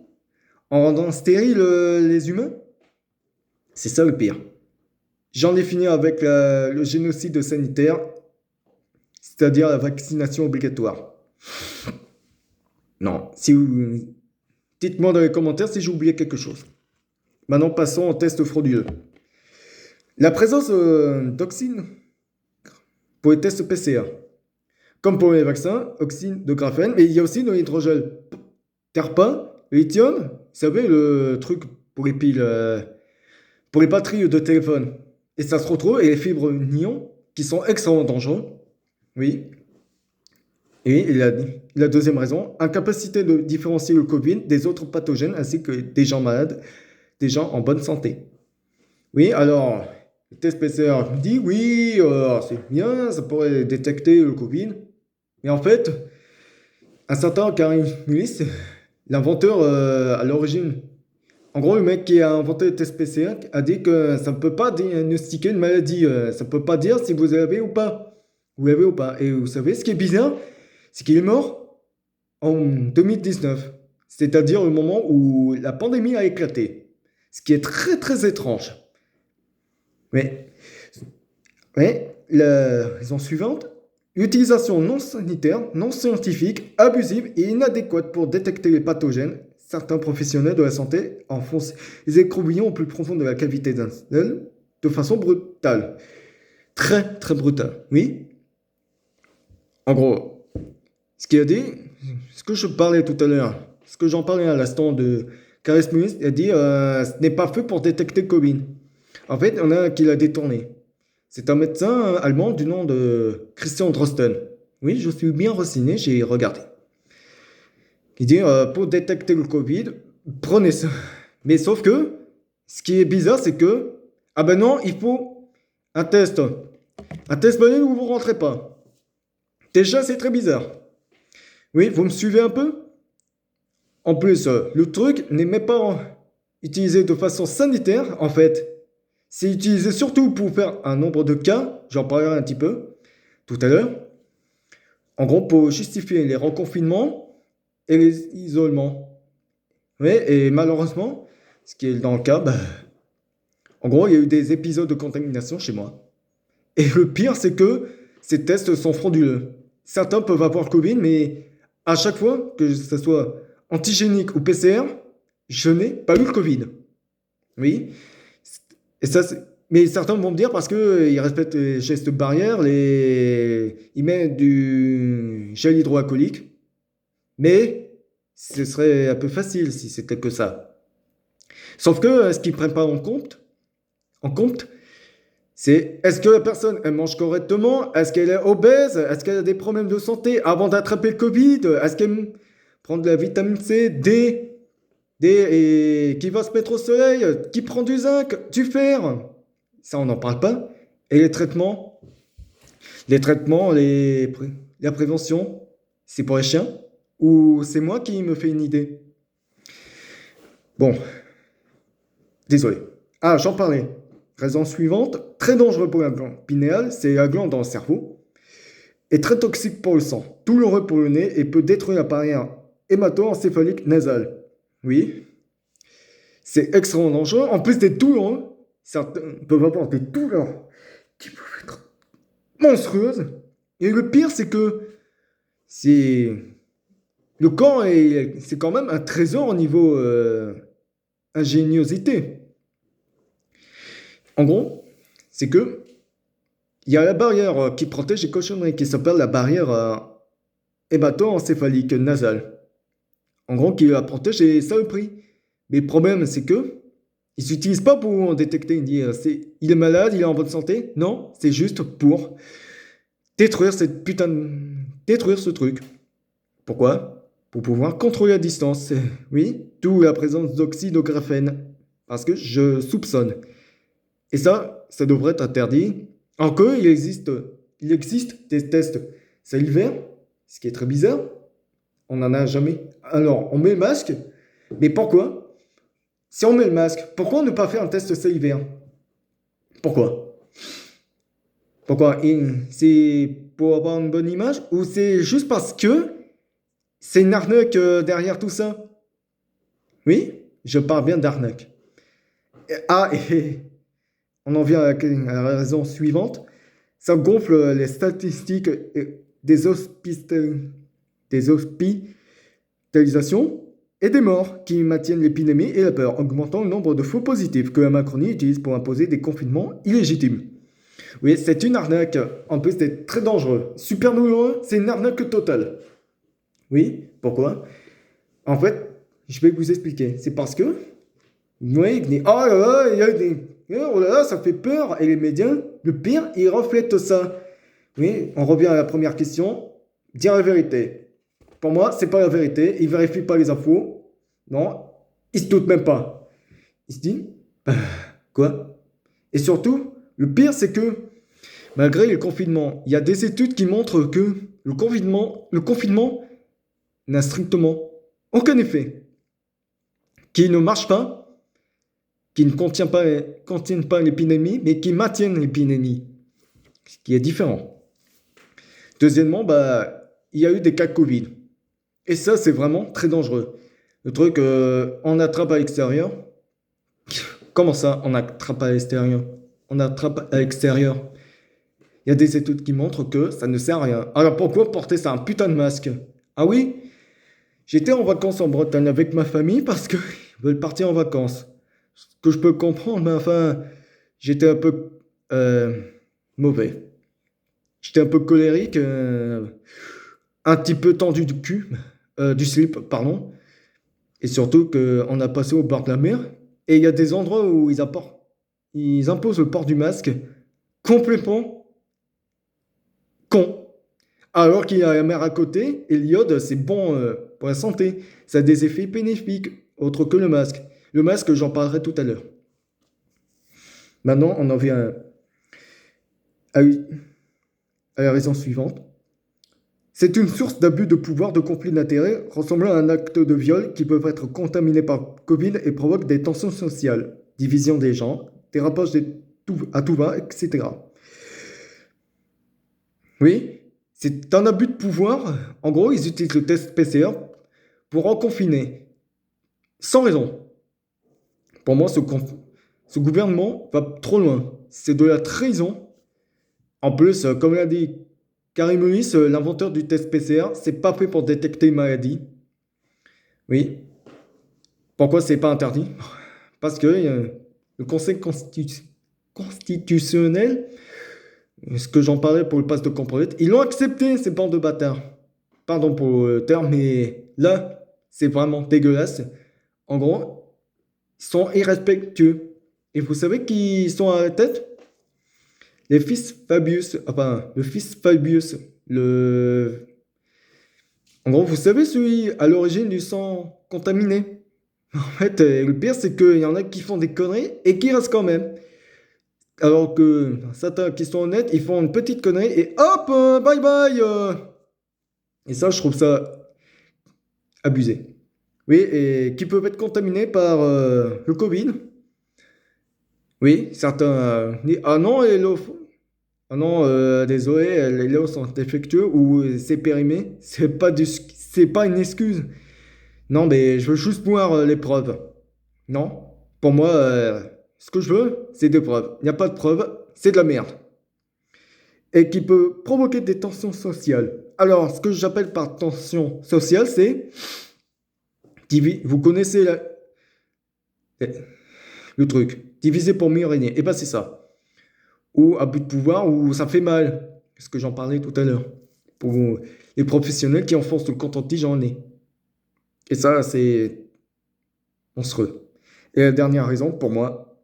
En rendant stériles les humains? C'est ça le pire. J'en ai fini avec le génocide sanitaire, c'est-à-dire la vaccination obligatoire. Non, si vous... Dites-moi dans les commentaires si j'ai oublié quelque chose. Maintenant, passons au test frauduleux. La présence d'oxyne pour les tests PCR. Comme pour les vaccins, oxyde de graphène, mais il y a aussi de l'hydrogel. Terpa, le lithium, vous savez, le truc pour les piles, pour les batteries de téléphone. Et ça se retrouve, et les fibres nions, qui sont extrêmement dangereux. Oui. Et la deuxième raison, incapacité de différencier le Covid des autres pathogènes, ainsi que des gens malades, des gens en bonne santé. Oui, alors, le test PCR dit oui, c'est bien, ça pourrait détecter le Covid. Mais en fait, un certain Karim Mullis, l'inventeur à l'origine, en gros, le mec qui a inventé le test PCR a dit que ça ne peut pas diagnostiquer une maladie, ça ne peut pas dire si vous l'avez ou pas. Vous l'avez ou pas. Et vous savez, ce qui est bizarre, c'est qu'il est mort en 2019, c'est-à-dire au moment où la pandémie a éclaté. Ce qui est très très étrange. Mais la raison suivante, l'utilisation non sanitaire, non scientifique, abusive et inadéquate pour détecter les pathogènes. Certains professionnels de la santé enfoncent les écrobillons au plus profond de la cavité d'un sel de façon brutale. Très très brutale, oui. En gros, ce qu'il a dit, ce que je parlais tout à l'heure, ce que j'en parlais à l'instant de Caris Muniz, il a dit ce n'est pas fait pour détecter le Covid. En fait, on a qui l'a détourné. C'est un médecin allemand du nom de Christian Drosten. Oui, je suis bien renseigné, j'ai regardé. Il dit pour détecter le Covid, prenez ça. Mais sauf que, ce qui est bizarre, c'est que, ah ben non, il faut un test. Un test manuel où vous rentrez pas. Déjà, c'est très bizarre. Oui, vous me suivez un peu? En plus, le truc n'est même pas utilisé de façon sanitaire, en fait. C'est utilisé surtout pour faire un nombre de cas, j'en parlerai un petit peu tout à l'heure. En gros, pour justifier les reconfinements et les isolements. Oui, et malheureusement, ce qui est dans le cas, bah, en gros, il y a eu des épisodes de contamination chez moi. Et le pire, c'est que ces tests sont frauduleux. Certains peuvent avoir le Covid, mais à chaque fois, que ce soit antigénique ou PCR, je n'ai pas eu le Covid. Oui. Et ça, mais certains vont me dire parce qu'ils respectent les gestes barrières, ils mettent du gel hydroalcoolique. Mais ce serait un peu facile si c'était que ça. Sauf que ce qu'ils ne prennent pas en compte, c'est est-ce que la personne elle mange correctement? Est-ce qu'elle est obèse? Est-ce qu'elle a des problèmes de santé avant d'attraper le Covid? Est-ce qu'elle prend de la vitamine C, D et qui va se mettre au soleil? Qui prend du zinc, du fer? Ça, on n'en parle pas. Et la prévention, c'est pour les chiens? Ou c'est moi qui me fais une idée? Bon, désolé. Ah, j'en parlais. Raison suivante, très dangereux pour la glande pinéale, c'est la glande dans le cerveau, et très toxique pour le sang, douloureux pour le nez et peut détruire l'appareil hémato-encéphalique nasal. Oui, c'est extrêmement dangereux. En plus des douleurs, certains peuvent avoir des douleurs qui peuvent être monstrueuses. Et le pire, c'est que c'est le corps, c'est quand même un trésor au niveau ingéniosité. En gros, c'est que Il y a la barrière qui protège les cochonneries, qui s'appelle la barrière hémato-encéphalique nasale. En gros, qui la protège des saloperies. Mais le problème, c'est que ils s'utilisent pas pour détecter, dire il est malade, il est en bonne santé. Non, c'est juste pour détruire cette putain de... détruire ce truc. Pourquoi? Pour pouvoir contrôler la distance. Oui, d'où la présence d'oxyde au graphène. Parce que je soupçonne. Et ça devrait être interdit. Alors il existe des tests salivaires, ce qui est très bizarre. On n'en a jamais. Alors, on met le masque, mais pourquoi? Si on met le masque, pourquoi ne pas faire un test salivaire? Pourquoi? Pourquoi? C'est pour avoir une bonne image? Ou c'est juste parce que c'est une arnaque derrière tout ça? Oui, je parle bien d'arnaque. Et on en vient à la raison suivante. Ça gonfle les statistiques des, des hospitalisations et des morts qui maintiennent l'épidémie et la peur, augmentant le nombre de faux positifs que la Macronie utilise pour imposer des confinements illégitimes. Oui, c'est une arnaque. En plus, c'est très dangereux. Super douloureux, c'est une arnaque totale. Oui, pourquoi? En fait, je vais vous expliquer. C'est parce que, vous voyez, oh là là, il y a des... oh là là, ça fait peur. Et les médias, le pire, ils reflètent ça. Oui, on revient à la première question. Dire la vérité. Pour moi, c'est pas la vérité. Ils vérifient pas les infos. Non, ils se doutent même pas. Ils se disent, quoi? Et surtout, le pire, c'est que malgré le confinement, il y a des études qui montrent que le confinement n'a strictement aucun effet, qui ne marche pas, qui ne contiennent pas l'épidémie, mais qui maintiennent l'épidémie, ce qui est différent. Deuxièmement, il y a eu des cas de Covid. Et ça, c'est vraiment très dangereux. Le truc, on attrape à l'extérieur. Comment ça, on attrape à l'extérieur? On attrape à l'extérieur. Il y a des études qui montrent que ça ne sert à rien. Alors pourquoi porter ça un putain de masque? Ah oui, j'étais en vacances en Bretagne avec ma famille parce qu'ils veulent partir en vacances. Ce que je peux comprendre, mais enfin, j'étais un peu euh, mauvais. J'étais un peu colérique, un petit peu tendu du cul, du slip, pardon. Et surtout qu'on a passé au bord de la mer. Et il y a des endroits où ils imposent le port du masque complètement con. Alors qu'il y a la mer à côté, et l'iode, c'est bon pour la santé. Ça a des effets bénéfiques, autres que le masque. Le masque, j'en parlerai tout à l'heure. Maintenant, on en vient à, à la raison suivante. C'est une source d'abus de pouvoir, de conflit d'intérêts, ressemblant à un acte de viol qui peuvent être contaminés par Covid et provoquent des tensions sociales, division des gens, dérapage à tout va, etc. Oui, c'est un abus de pouvoir. En gros, ils utilisent le test PCR pour en confiner, sans raison. Pour moi, ce gouvernement va trop loin. C'est de la trahison. En plus, comme l'a dit Karim Lewis, l'inventeur du test PCR, c'est pas fait pour détecter une maladie. Oui. Pourquoi c'est pas interdit? Parce que le Conseil constitutionnel, ce que j'en parlais pour le pass de composite, ils l'ont accepté, ces bandes de bâtards. Pardon pour le terme, mais là, c'est vraiment dégueulasse. En gros, ils sont irrespectueux. Et vous savez qui sont à la tête? Les fils Fabius, enfin, le fils Fabius, le... En gros, vous savez, celui à l'origine du sang contaminé. En fait, le pire, c'est qu'il y en a qui font des conneries et qui restent quand même. Alors que certains qui sont honnêtes, ils font une petite connerie et hop, bye bye. Et ça, je trouve ça abusé. Oui, et qui peuvent être contaminés par le Covid. Oui, certains disent, ah non, ah non, désolé, les lots sont défectueux ou c'est périmé. C'est pas une excuse. Non, mais je veux juste voir les preuves. Non, pour moi, ce que je veux, c'est des preuves. Il n'y a pas de preuves, c'est de la merde. Et qui peut provoquer des tensions sociales. Alors, ce que j'appelle par tension sociale, c'est... Vous connaissez le truc. Diviser pour mieux régner. Et ben c'est ça. ou abus de pouvoir, ou ça fait mal. Ce que j'en parlais tout à l'heure. Pour les professionnels qui enfoncent le coton-tige en nez. Et ça, c'est monstrueux. Et la dernière raison, pour moi,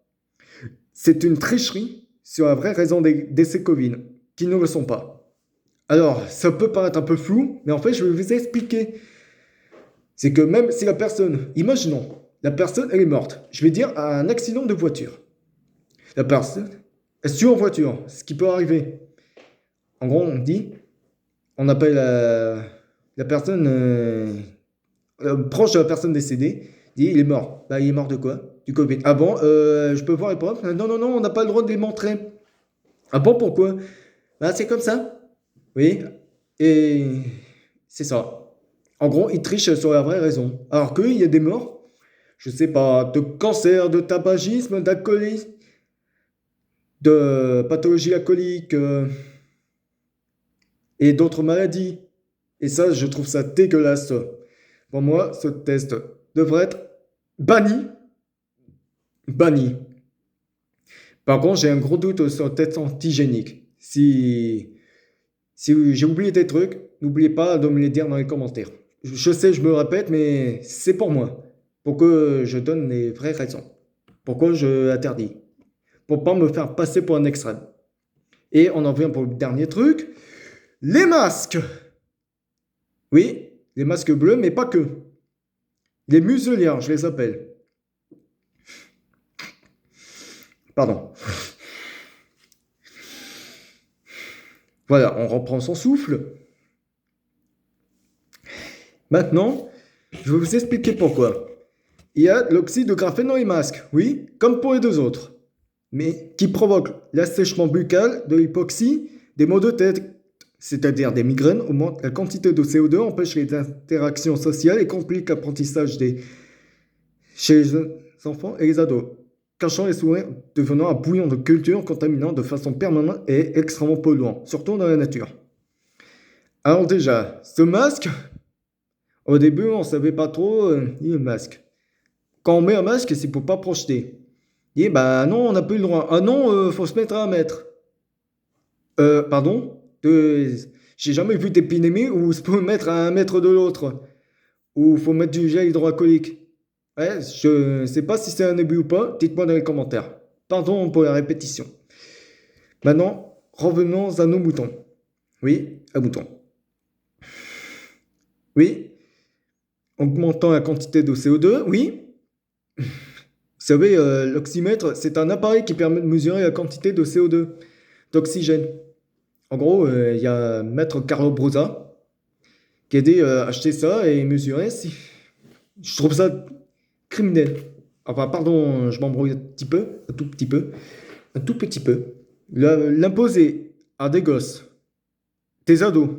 c'est une tricherie sur la vraie raison des décès Covid, qui ne le sont pas. Alors, ça peut paraître un peu flou, mais en fait, je vais vous expliquer. C'est que même si la personne, imaginons, la personne, elle est morte, je vais dire à un accident de voiture. La personne, elle se tue en voiture, ce qui peut arriver. En gros, on dit, on appelle la personne proche de la personne décédée, dit il est mort. Bah, il est mort de quoi? Du Covid. Ah bon, je peux voir les preuves? Non, non, non, on n'a pas le droit de les montrer. Ah bon, pourquoi? Bah, c'est comme ça. Oui, et c'est ça. En gros, ils trichent sur la vraie raison. Alors qu'il y a des morts, je sais pas, de cancer, de tabagisme, d'alcoolisme, de pathologie alcoolique et d'autres maladies. Et ça, je trouve ça dégueulasse. Pour moi, ce test devrait être banni. Banni. Par contre, j'ai un gros doute sur le test antigénique. Si j'ai oublié des trucs, n'oubliez pas de me les dire dans les commentaires. Je sais, je me répète, mais c'est pour moi. Pour que je donne les vraies raisons. Pourquoi je l'interdis. Pour pas me faire passer pour un extrême. Et on en vient pour le dernier truc. Les masques. Oui, les masques bleus, mais pas que. Les museliens, je les appelle. Pardon. Voilà, on reprend son souffle. Maintenant, je vais vous expliquer pourquoi. Il y a l'oxyde de graphène dans les masques, oui, comme pour les deux autres, mais qui provoque l'assèchement buccal, de l'hypoxie, des maux de tête, c'est-à-dire des migraines, augmente la quantité de CO2, empêche les interactions sociales et complique l'apprentissage chez les enfants et les ados, cachant les sourires, devenant un bouillon de culture contaminant de façon permanente et extrêmement polluant, surtout dans la nature. Alors déjà, ce masque, au début, on ne savait pas trop le masque. Quand on met un masque, c'est pour pas projeter. Et bah non, on n'a plus le droit. Ah non, faut se mettre à 1 mètre. Pardon? J'ai jamais vu d'épidémie où se peut mettre à 1 mètre de l'autre. Ou faut mettre du gel hydroalcoolique. Ouais, je sais pas si c'est un abus ou pas. Dites-moi dans les commentaires. Pardon pour la répétition. Maintenant, revenons à nos moutons. Oui, à moutons. Oui, augmentant la quantité de CO2. Oui. Vous savez, l'oxymètre, c'est un appareil qui permet de mesurer la quantité de CO2, d'oxygène. En gros, il y a Maître Carlo Brosa qui a dit acheter ça et mesurer. Je trouve ça criminel. Enfin, pardon, je m'embrouille un petit peu, un tout petit peu, un tout petit peu. L'imposer à des gosses, des ados,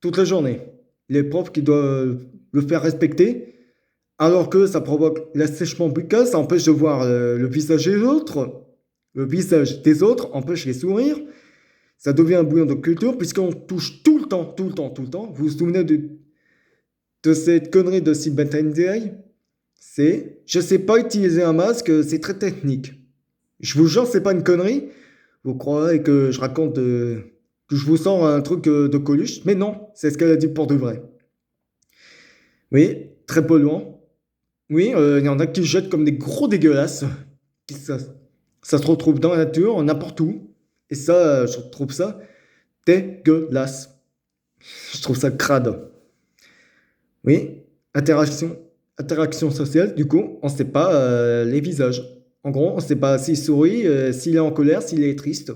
toute la journée, les profs qui doivent le faire respecter, alors que ça provoque l'assèchement buccal, ça empêche de voir le visage des autres. Le visage des autres empêche les sourires. Ça devient un bouillon de culture puisqu'on touche tout le temps, tout le temps, tout le temps. Vous vous souvenez de cette connerie de Sylvain Day? C'est je sais pas utiliser un masque, c'est très technique. Je vous jure, c'est pas une connerie. Vous croyez que je raconte que je vous sors un truc de Coluche, mais non, c'est ce qu'elle a dit pour de vrai. Oui, très polluant. Oui, il y en a qui jettent comme des gros dégueulasses. Ça se retrouve dans la nature, n'importe où. Et ça, je trouve ça dégueulasse. Je trouve ça crade. Oui, interaction sociale, du coup, on ne sait pas les visages. En gros, on ne sait pas s'il sourit, s'il est en colère, s'il est triste.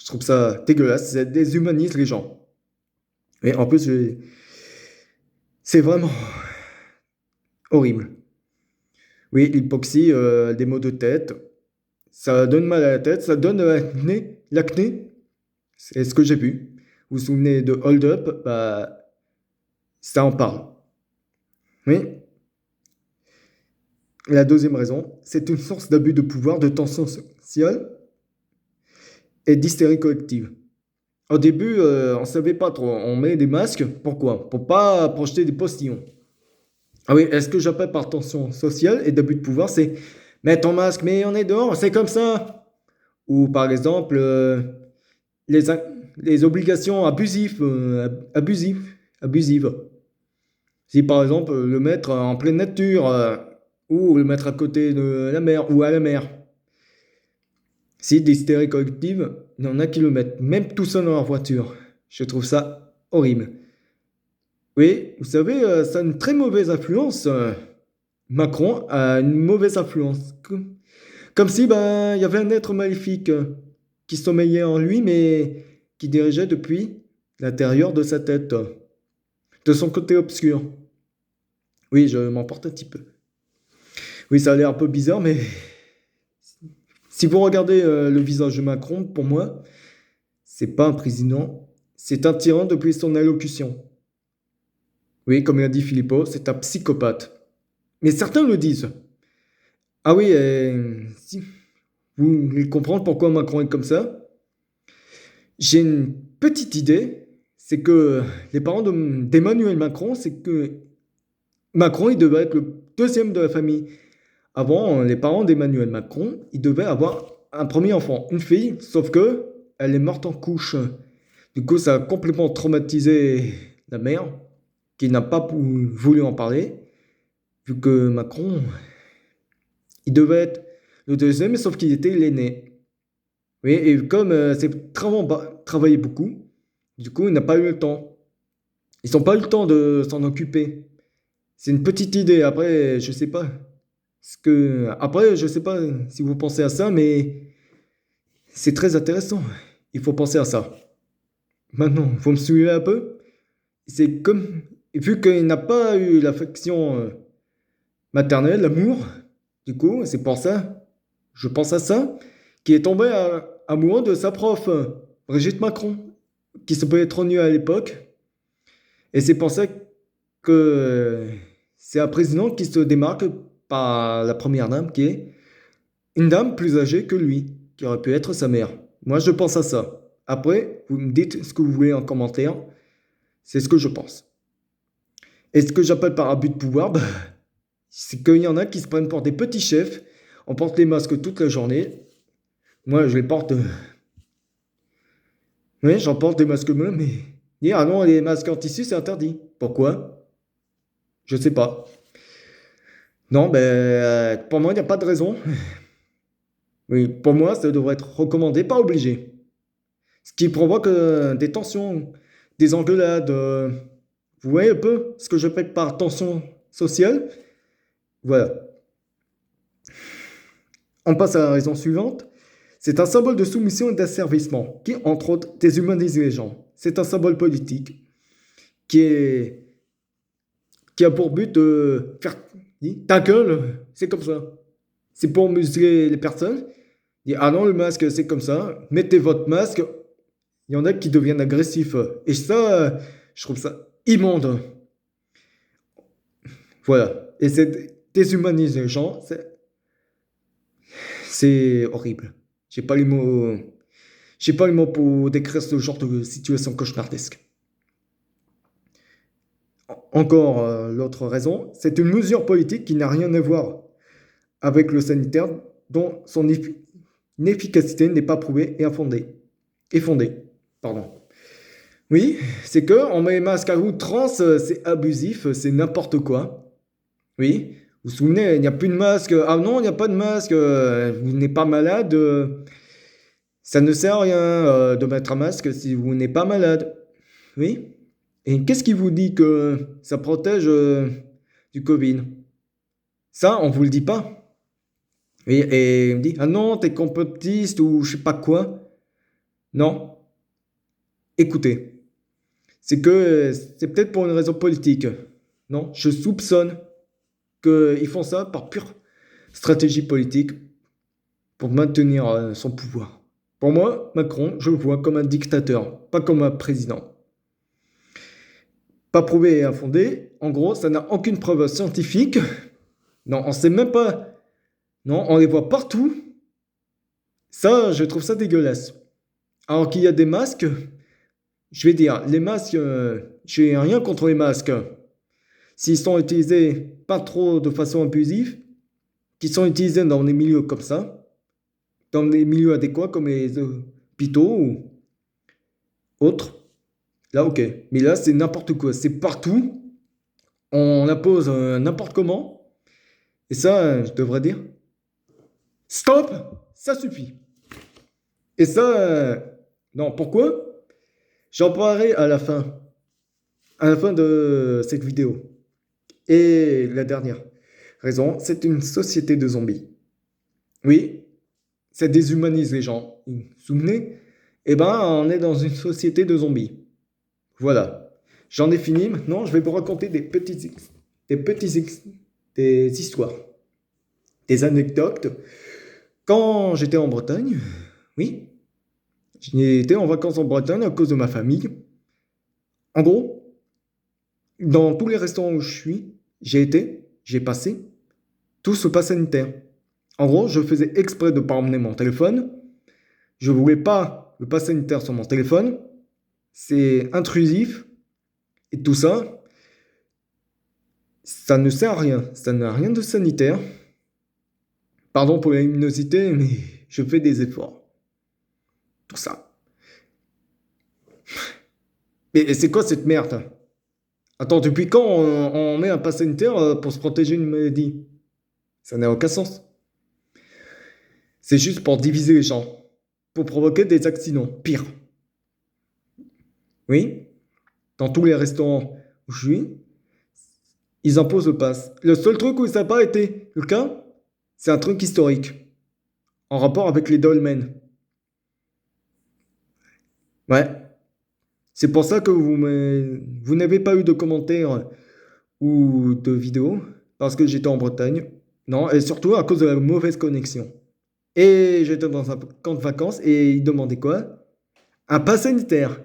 Je trouve ça dégueulasse, ça déshumanise les gens. Et en plus, c'est vraiment horrible. Oui, l'hypoxie, des maux de tête, ça donne mal à la tête, ça donne l'acné. L'acné, c'est ce que j'ai vu. Vous vous souvenez de Hold Up? Bah, ça en parle. Oui. La deuxième raison, c'est une source d'abus de pouvoir, de tension sociale et d'hystérie collective. Au début, on ne savait pas trop. On met des masques. Pourquoi? Pour pas projeter des postillons. Ah oui, est-ce que j'appelle par tension sociale et d'abus de pouvoir, c'est mettre ton masque, mais on est dehors, c'est comme ça. Ou par exemple, les, in- les obligations abusives. Si par exemple le mettre en pleine nature ou le mettre à côté de la mer ou à la mer. Si des hystéries collectives, il y en a qui le mettent, même tout seul dans leur voiture. Je trouve ça horrible. Oui, vous savez, ça a une très mauvaise influence. Macron a une mauvaise influence. Comme si ben, il y avait un être maléfique qui sommeillait en lui, mais qui dirigeait depuis l'intérieur de sa tête, de son côté obscur. Oui, je m'emporte un petit peu. Oui, ça a l'air un peu bizarre, mais si vous regardez le visage de Macron, pour moi, c'est pas un président, c'est un tyran depuis son allocution. Oui, comme l'a dit Philippot, c'est un psychopathe. Mais certains le disent. Ah oui, si vous voulez comprendre pourquoi Macron est comme ça, j'ai une petite idée, c'est que les parents d'Emmanuel Macron, c'est que Macron, il devait être le deuxième de la famille. Avant, les parents d'Emmanuel Macron, ils devaient avoir un premier enfant, une fille, sauf que elle est morte en couche. Du coup, ça a complètement traumatisé la mère, qui n'a pas voulu en parler, vu que Macron, il devait être le deuxième, sauf qu'il était l'aîné. Oui, et comme c'est travaillé beaucoup, du coup, il n'a pas eu le temps. Ils n'ont pas eu le temps de s'en occuper. C'est une petite idée. Après, je sais pas. Après, je sais pas si vous pensez à ça, mais c'est très intéressant. Il faut penser à ça. Maintenant, il faut me suivre un peu. C'est comme, vu qu'il n'a pas eu l'affection maternelle, l'amour, du coup, c'est pour ça, je pense à ça, qui est tombé amoureux de sa prof, Brigitte Macron, qui se peut être mieux à l'époque. Et c'est pour ça que c'est un président qui se démarque par la première dame, qui est une dame plus âgée que lui, qui aurait pu être sa mère. Moi, je pense à ça. Après, vous me dites ce que vous voulez en commentaire. C'est ce que je pense. Et ce que j'appelle par abus de pouvoir, bah, c'est qu'il y en a qui se prennent pour des petits chefs. On porte les masques toute la journée. Moi, je les porte. Oui, j'en porte des masques même, mais dire ah non, les masques en tissu, c'est interdit. Pourquoi? Je sais pas. Non, ben, pour moi, il n'y a pas de raison. Oui, pour moi, ça devrait être recommandé, pas obligé. Ce qui provoque des tensions, des engueulades. Vous voyez un peu ce que je fais par tension sociale? Voilà. On passe à la raison suivante. C'est un symbole de soumission et d'asservissement qui, entre autres, déshumanise les gens. C'est un symbole politique qui, est, qui a pour but de faire ta gueule, c'est comme ça. C'est pour museler les personnes. Dit, ah non, le masque, c'est comme ça. Mettez votre masque. Il y en a qui deviennent agressifs. Et ça, je trouve ça immonde. Voilà. Et c'est déshumaniser les gens. C'est horrible. J'ai pas les mots. J'ai pas les mots pour décrire ce genre de situation cauchemardesque. Encore l'autre raison, c'est une mesure politique qui n'a rien à voir avec le sanitaire, dont son inefficacité n'est pas prouvée et infondée. Et fondée. Pardon. Oui, c'est que on met les masques à outrance, c'est abusif, c'est n'importe quoi. Oui, vous vous souvenez, il n'y a plus de masque. Ah non, il n'y a pas de masque. Vous n'êtes pas malade. Ça ne sert à rien de mettre un masque si vous n'êtes pas malade. Oui. Et qu'est-ce qui vous dit que ça protège du Covid? Ça, on vous le dit pas. Et il me dit, ah non, t'es complotiste ou je sais pas quoi. Non. Écoutez, c'est que c'est peut-être pour une raison politique. Non, je soupçonne qu'ils font ça par pure stratégie politique pour maintenir son pouvoir. Pour moi, Macron, je le vois comme un dictateur, pas comme un président. Pas prouvé et infondé, en gros, ça n'a aucune preuve scientifique. Non, on sait même pas. Non, on les voit partout. Ça, je trouve ça dégueulasse. Alors qu'il y a des masques, je vais dire, les masques, j'ai rien contre les masques. S'ils sont utilisés pas trop de façon abusive, qui sont utilisés dans des milieux comme ça, dans des milieux adéquats comme les hôpitaux ou autres. Là, ok. Mais là, c'est n'importe quoi. C'est partout. On impose n'importe comment. Et ça, je devrais dire, stop, ça suffit. Et ça, non, pourquoi? J'en parlerai à la fin de cette vidéo. Et la dernière raison, c'est une société de zombies. Oui, ça déshumanise les gens. Vous vous souvenez? Eh ben, on est dans une société de zombies. Voilà. J'en ai fini. Maintenant, je vais vous raconter des des histoires, des anecdotes. Quand j'étais en Bretagne, oui, j'étais en vacances en Bretagne à cause de ma famille. En gros, dans tous les restaurants où j'ai passé, tout se passe sanitaire. En gros, je faisais exprès de ne pas emmener mon téléphone. Je voulais pas le pass sanitaire sur mon téléphone. C'est intrusif. Et tout ça, ça ne sert à rien. Ça n'a rien de sanitaire. Pardon pour la luminosité, mais je fais des efforts. Tout ça. Mais c'est quoi cette merde? Attends, depuis quand on met un pass sanitaire pour se protéger d'une maladie? Ça n'a aucun sens. C'est juste pour diviser les gens. Pour provoquer des accidents. Pire. Oui, dans tous les restaurants où je suis, ils imposent le pass. Le seul truc où ça n'a pas été le cas, c'est un truc historique. En rapport avec les dolmens. Ouais. C'est pour ça que vous n'avez pas eu de commentaires ou de vidéos. Parce que j'étais en Bretagne. Non, et surtout à cause de la mauvaise connexion. Et j'étais dans un camp de vacances et ils demandaient quoi? Un pass sanitaire.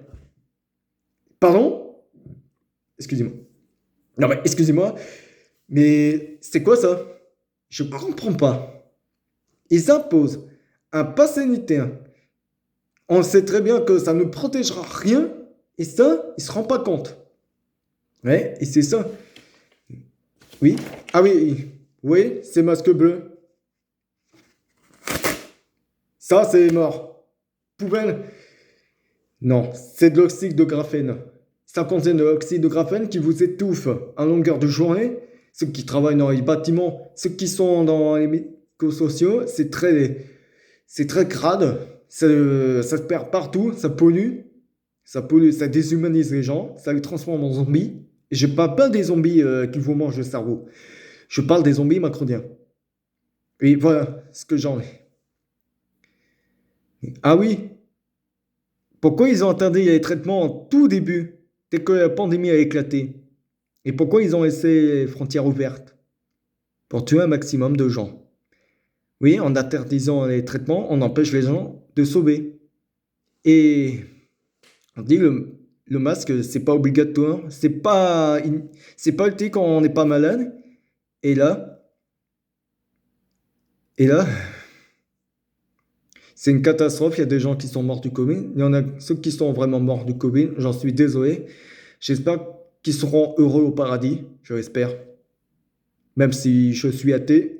Pardon? Excusez-moi. Non mais excusez-moi, mais c'est quoi ça? Je comprends pas. Ils imposent un pass sanitaire. On sait très bien que ça ne protégera rien. Et ça, ils se rendent pas compte. Ouais, et c'est ça. Oui. Ah oui, oui, c'est masque bleu. Ça, c'est mort. Poubelle. Non, c'est de l'oxyde de graphène. Ça contient de l'oxyde de graphène qui vous étouffe à longueur de journée. Ceux qui travaillent dans les bâtiments, ceux qui sont dans les médico sociaux, c'est très crade. Ça se perd partout, ça pollue, ça déshumanise les gens, ça les transforme en zombies. Et je parle pas des zombies qui vous mangent le cerveau. Je parle des zombies macroniens. Et voilà ce que j'en ai. Ah oui, pourquoi ils ont interdit les traitements en tout début, dès que la pandémie a éclaté? Et pourquoi ils ont laissé les frontières ouvertes? Pour tuer un maximum de gens. Oui, en interdisant les traitements, on empêche les gens de sauver. Et on dit le masque, c'est pas obligatoire, c'est pas utile quand on n'est pas malade. Et là, et là, c'est une catastrophe. Il y a des gens qui sont morts du Covid. Il y en a ceux qui sont vraiment morts du Covid. J'en suis désolé. J'espère qu'ils seront heureux au paradis. Je l'espère. Même si je suis athée,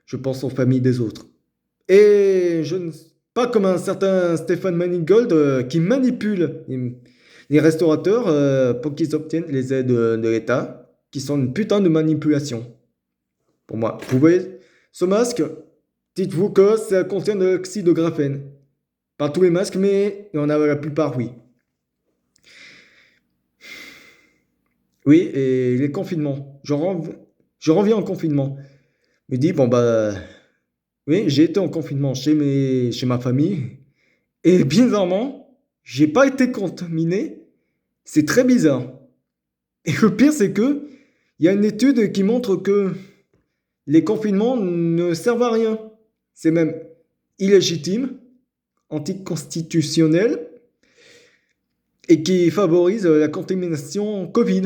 je pense aux familles des autres. Et je ne pas comme un certain Stéphane Manigold qui manipule les restaurateurs pour qu'ils obtiennent les aides de l'État, qui sont une putain de manipulation. Pour moi, vous voyez, ce masque, dites-vous que ça contient de l'oxyde de graphène. Pas tous les masques, mais il y en a la plupart, oui. Oui, et les confinements. Je reviens en confinement. Je me dis, bon, bah, oui, j'ai été en confinement chez ma famille. Et bizarrement, j'ai pas été contaminé. C'est très bizarre. Et le pire, c'est que il y a une étude qui montre que les confinements ne servent à rien. C'est même illégitime, anticonstitutionnel et qui favorise la contamination Covid.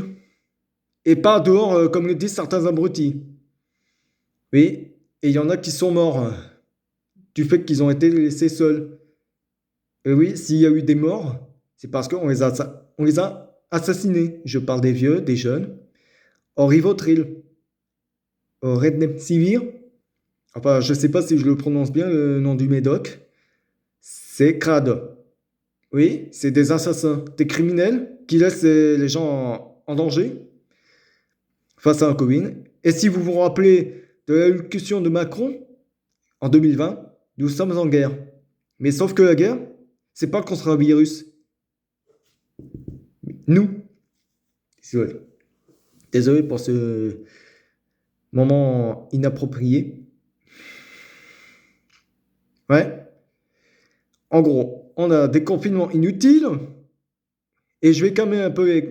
Et pas dehors comme le disent certains abrutis. Oui, et il y en a qui sont morts du fait qu'ils ont été laissés seuls. Et oui, s'il y a eu des morts, c'est parce on les a assassinés. Je parle des vieux, des jeunes, au Rivotril, au Rednemsivir. Enfin, je sais pas si je le prononce bien, le nom du médoc. C'est crade. Oui, c'est des assassins, des criminels qui laissent les gens en danger face à un Covid. Et si vous vous rappelez de l'allocution de Macron en 2020, nous sommes en guerre. Mais sauf que la guerre, c'est pas contre un virus. Nous. Désolé. Désolé pour ce moment inapproprié. Ouais. En gros, on a des confinements inutiles. Et je vais calmer un peu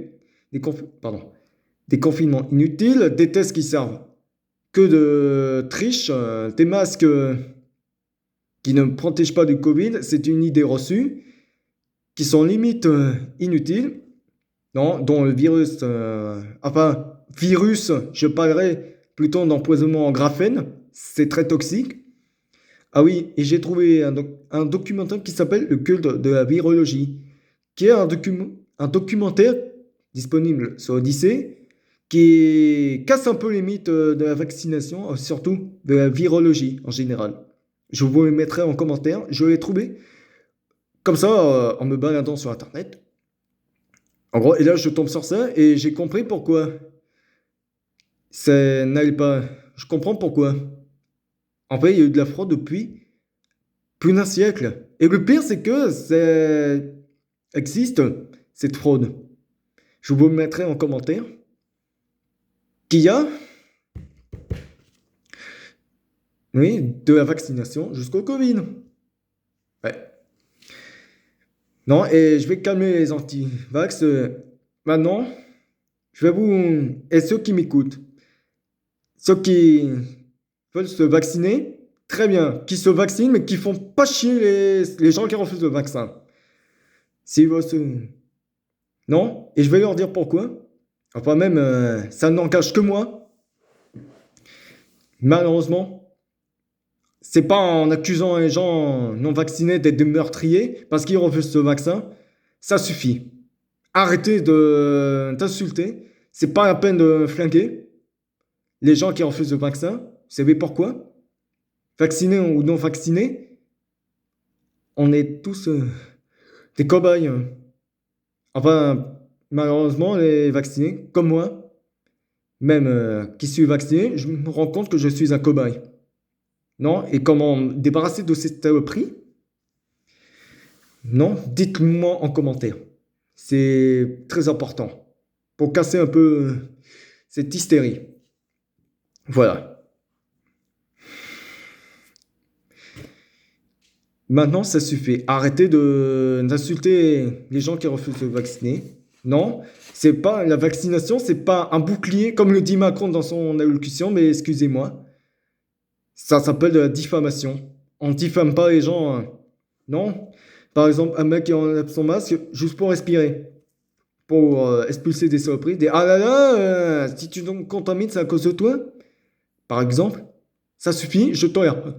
pardon, des confinements inutiles, des tests qui servent que de triche, des masques qui ne protègent pas du Covid, c'est une idée reçue, qui sont limite inutiles, non, dont le virus, virus, je parlerai plutôt d'empoisonnement en graphène, c'est très toxique. Ah oui, et j'ai trouvé un documentaire qui s'appelle Le culte de la virologie, qui est un documentaire disponible sur Odyssée, qui casse un peu les mythes de la vaccination, surtout de la virologie en général. Je vous les mettrai en commentaire, je l'ai trouvé comme ça en me baladant sur internet. En gros, et là je tombe sur ça et j'ai compris pourquoi ça n'allait pas. Je comprends pourquoi. En fait, il y a eu de la fraude depuis plus d'un siècle. Et le pire, c'est que ça existe, cette fraude. Je vous mettrai en commentaire qu'il y a, oui, de la vaccination jusqu'au Covid. Ouais. Non, et je vais calmer les anti-vax. Maintenant, je vais vous... Et ceux qui m'écoutent, ceux qui veulent se vacciner, très bien, qui se vaccinent, mais qui font pas chier les gens qui refusent le vaccin. S'ils veulent se... Non, et je vais leur dire pourquoi. Enfin même, ça n'engage que moi. Malheureusement, c'est pas en accusant les gens non vaccinés d'être des meurtriers parce qu'ils refusent ce vaccin. Ça suffit. Arrêtez d'insulter. C'est pas la peine de flinguer les gens qui refusent le vaccin. Vous savez pourquoi? Vaccinés ou non vaccinés, on est tous des cobayes. Enfin, malheureusement, les vaccinés, comme moi, même qui suis vacciné, je me rends compte que je suis un cobaye. Non? Et comment me débarrasser de cette prix? Non? Dites-moi en commentaire. C'est très important pour casser un peu cette hystérie. Voilà. Maintenant, ça suffit. Arrêtez d'insulter les gens qui refusent de vacciner. Non, c'est pas la vaccination, c'est pas un bouclier comme le dit Macron dans son allocution, mais excusez-moi, ça s'appelle de la diffamation. On diffame pas les gens. Non. Par exemple, un mec qui enlève son masque juste pour respirer, pour expulser des saloperies, des ah là là, si tu te contamines, c'est à cause de toi. Par exemple, ça suffit, je tolère.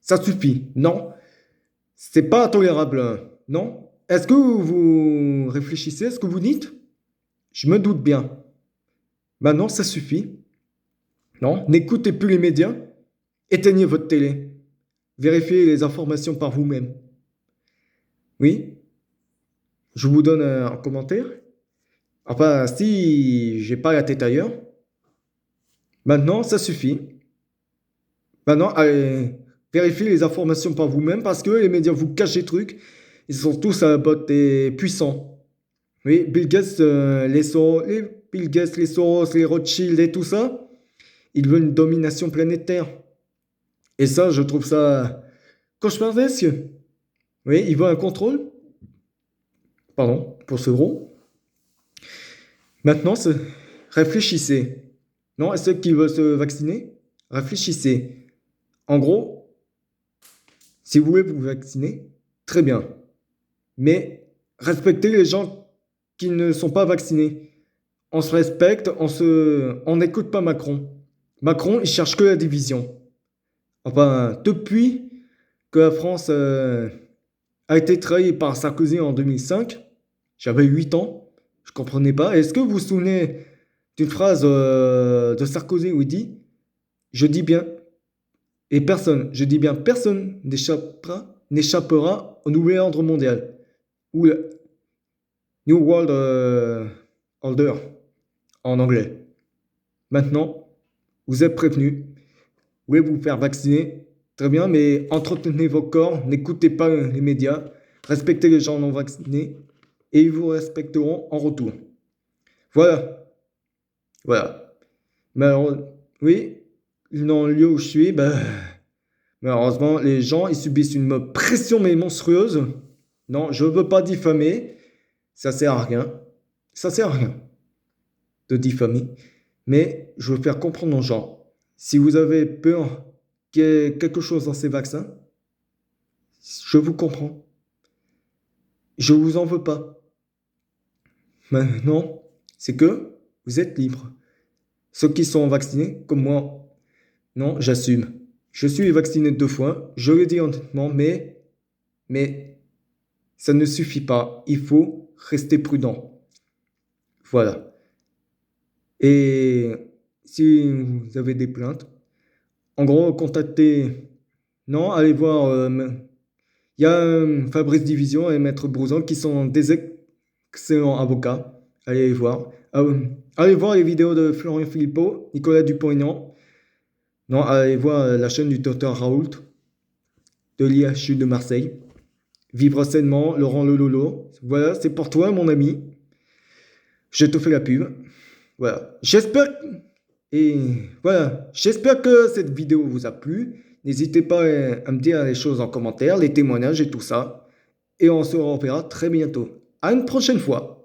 Ça suffit. Non, c'est pas tolérable. Non. Est-ce que vous réfléchissez à ce que vous dites? Je me doute bien. Maintenant, ça suffit. Non, n'écoutez plus les médias. Éteignez votre télé. Vérifiez les informations par vous-même. Oui, je vous donne un commentaire. Enfin, si j'ai pas la tête ailleurs. Maintenant, ça suffit. Maintenant, allez, vérifiez les informations par vous-même parce que les médias vous cachent des trucs. Ils sont tous à la botte et puissants. Oui, Bill Gates, Bill Gates, les Soros, les Rothschild et tout ça, ils veulent une domination planétaire. Et ça, je trouve ça cauchemardesque. Oui, ils veulent un contrôle. Pardon, pour ce gros. Maintenant, réfléchissez. Non, à ceux qui veulent se vacciner, réfléchissez. En gros, si vous voulez vous vacciner, très bien. Mais respectez les gens qui ne sont pas vaccinés. On se respecte, on n'écoute pas Macron. Macron, il cherche que la division. Enfin, depuis que la France a été trahie par Sarkozy en 2005, j'avais 8 ans, je comprenais pas. Est-ce que vous vous souvenez d'une phrase de Sarkozy où il dit, je dis bien, et personne, je dis bien, personne n'échappera n'échappera au nouvel ordre mondial, ou le New World Order en anglais. Maintenant, vous êtes prévenus, vous voulez vous faire vacciner, très bien, mais entretenez vos corps, n'écoutez pas les médias, respectez les gens non vaccinés, et ils vous respecteront en retour. Voilà, voilà. Malheureusement, oui, dans le lieu où je suis, malheureusement, les gens, ils subissent une pression mais monstrueuse. Non, je ne veux pas diffamer, ça sert à rien. Ça sert à rien de diffamer. Mais je veux faire comprendre aux gens, si vous avez peur qu'il y ait quelque chose dans ces vaccins, je vous comprends. Je vous en veux pas. Maintenant, c'est que vous êtes libre. Ceux qui sont vaccinés, comme moi, non, j'assume. Je suis vacciné 2 fois, je le dis honnêtement, mais ça ne suffit pas. Il faut rester prudent. Voilà. Et si vous avez des plaintes, en gros, contactez. Non, allez voir. Il y a Fabrice Division et Maître Brouzan qui sont des excellents avocats. Allez les voir. Allez voir les vidéos de Florian Philippot, Nicolas Dupont-Aignan. Non, allez voir la chaîne du docteur Raoult de l'IHU de Marseille. Vivre sainement, Laurent Lelolo. Voilà, c'est pour toi, mon ami. Je te fais la pub. Voilà. Et voilà. J'espère que cette vidéo vous a plu. N'hésitez pas à me dire les choses en commentaire, les témoignages et tout ça. Et on se reverra très bientôt. À une prochaine fois.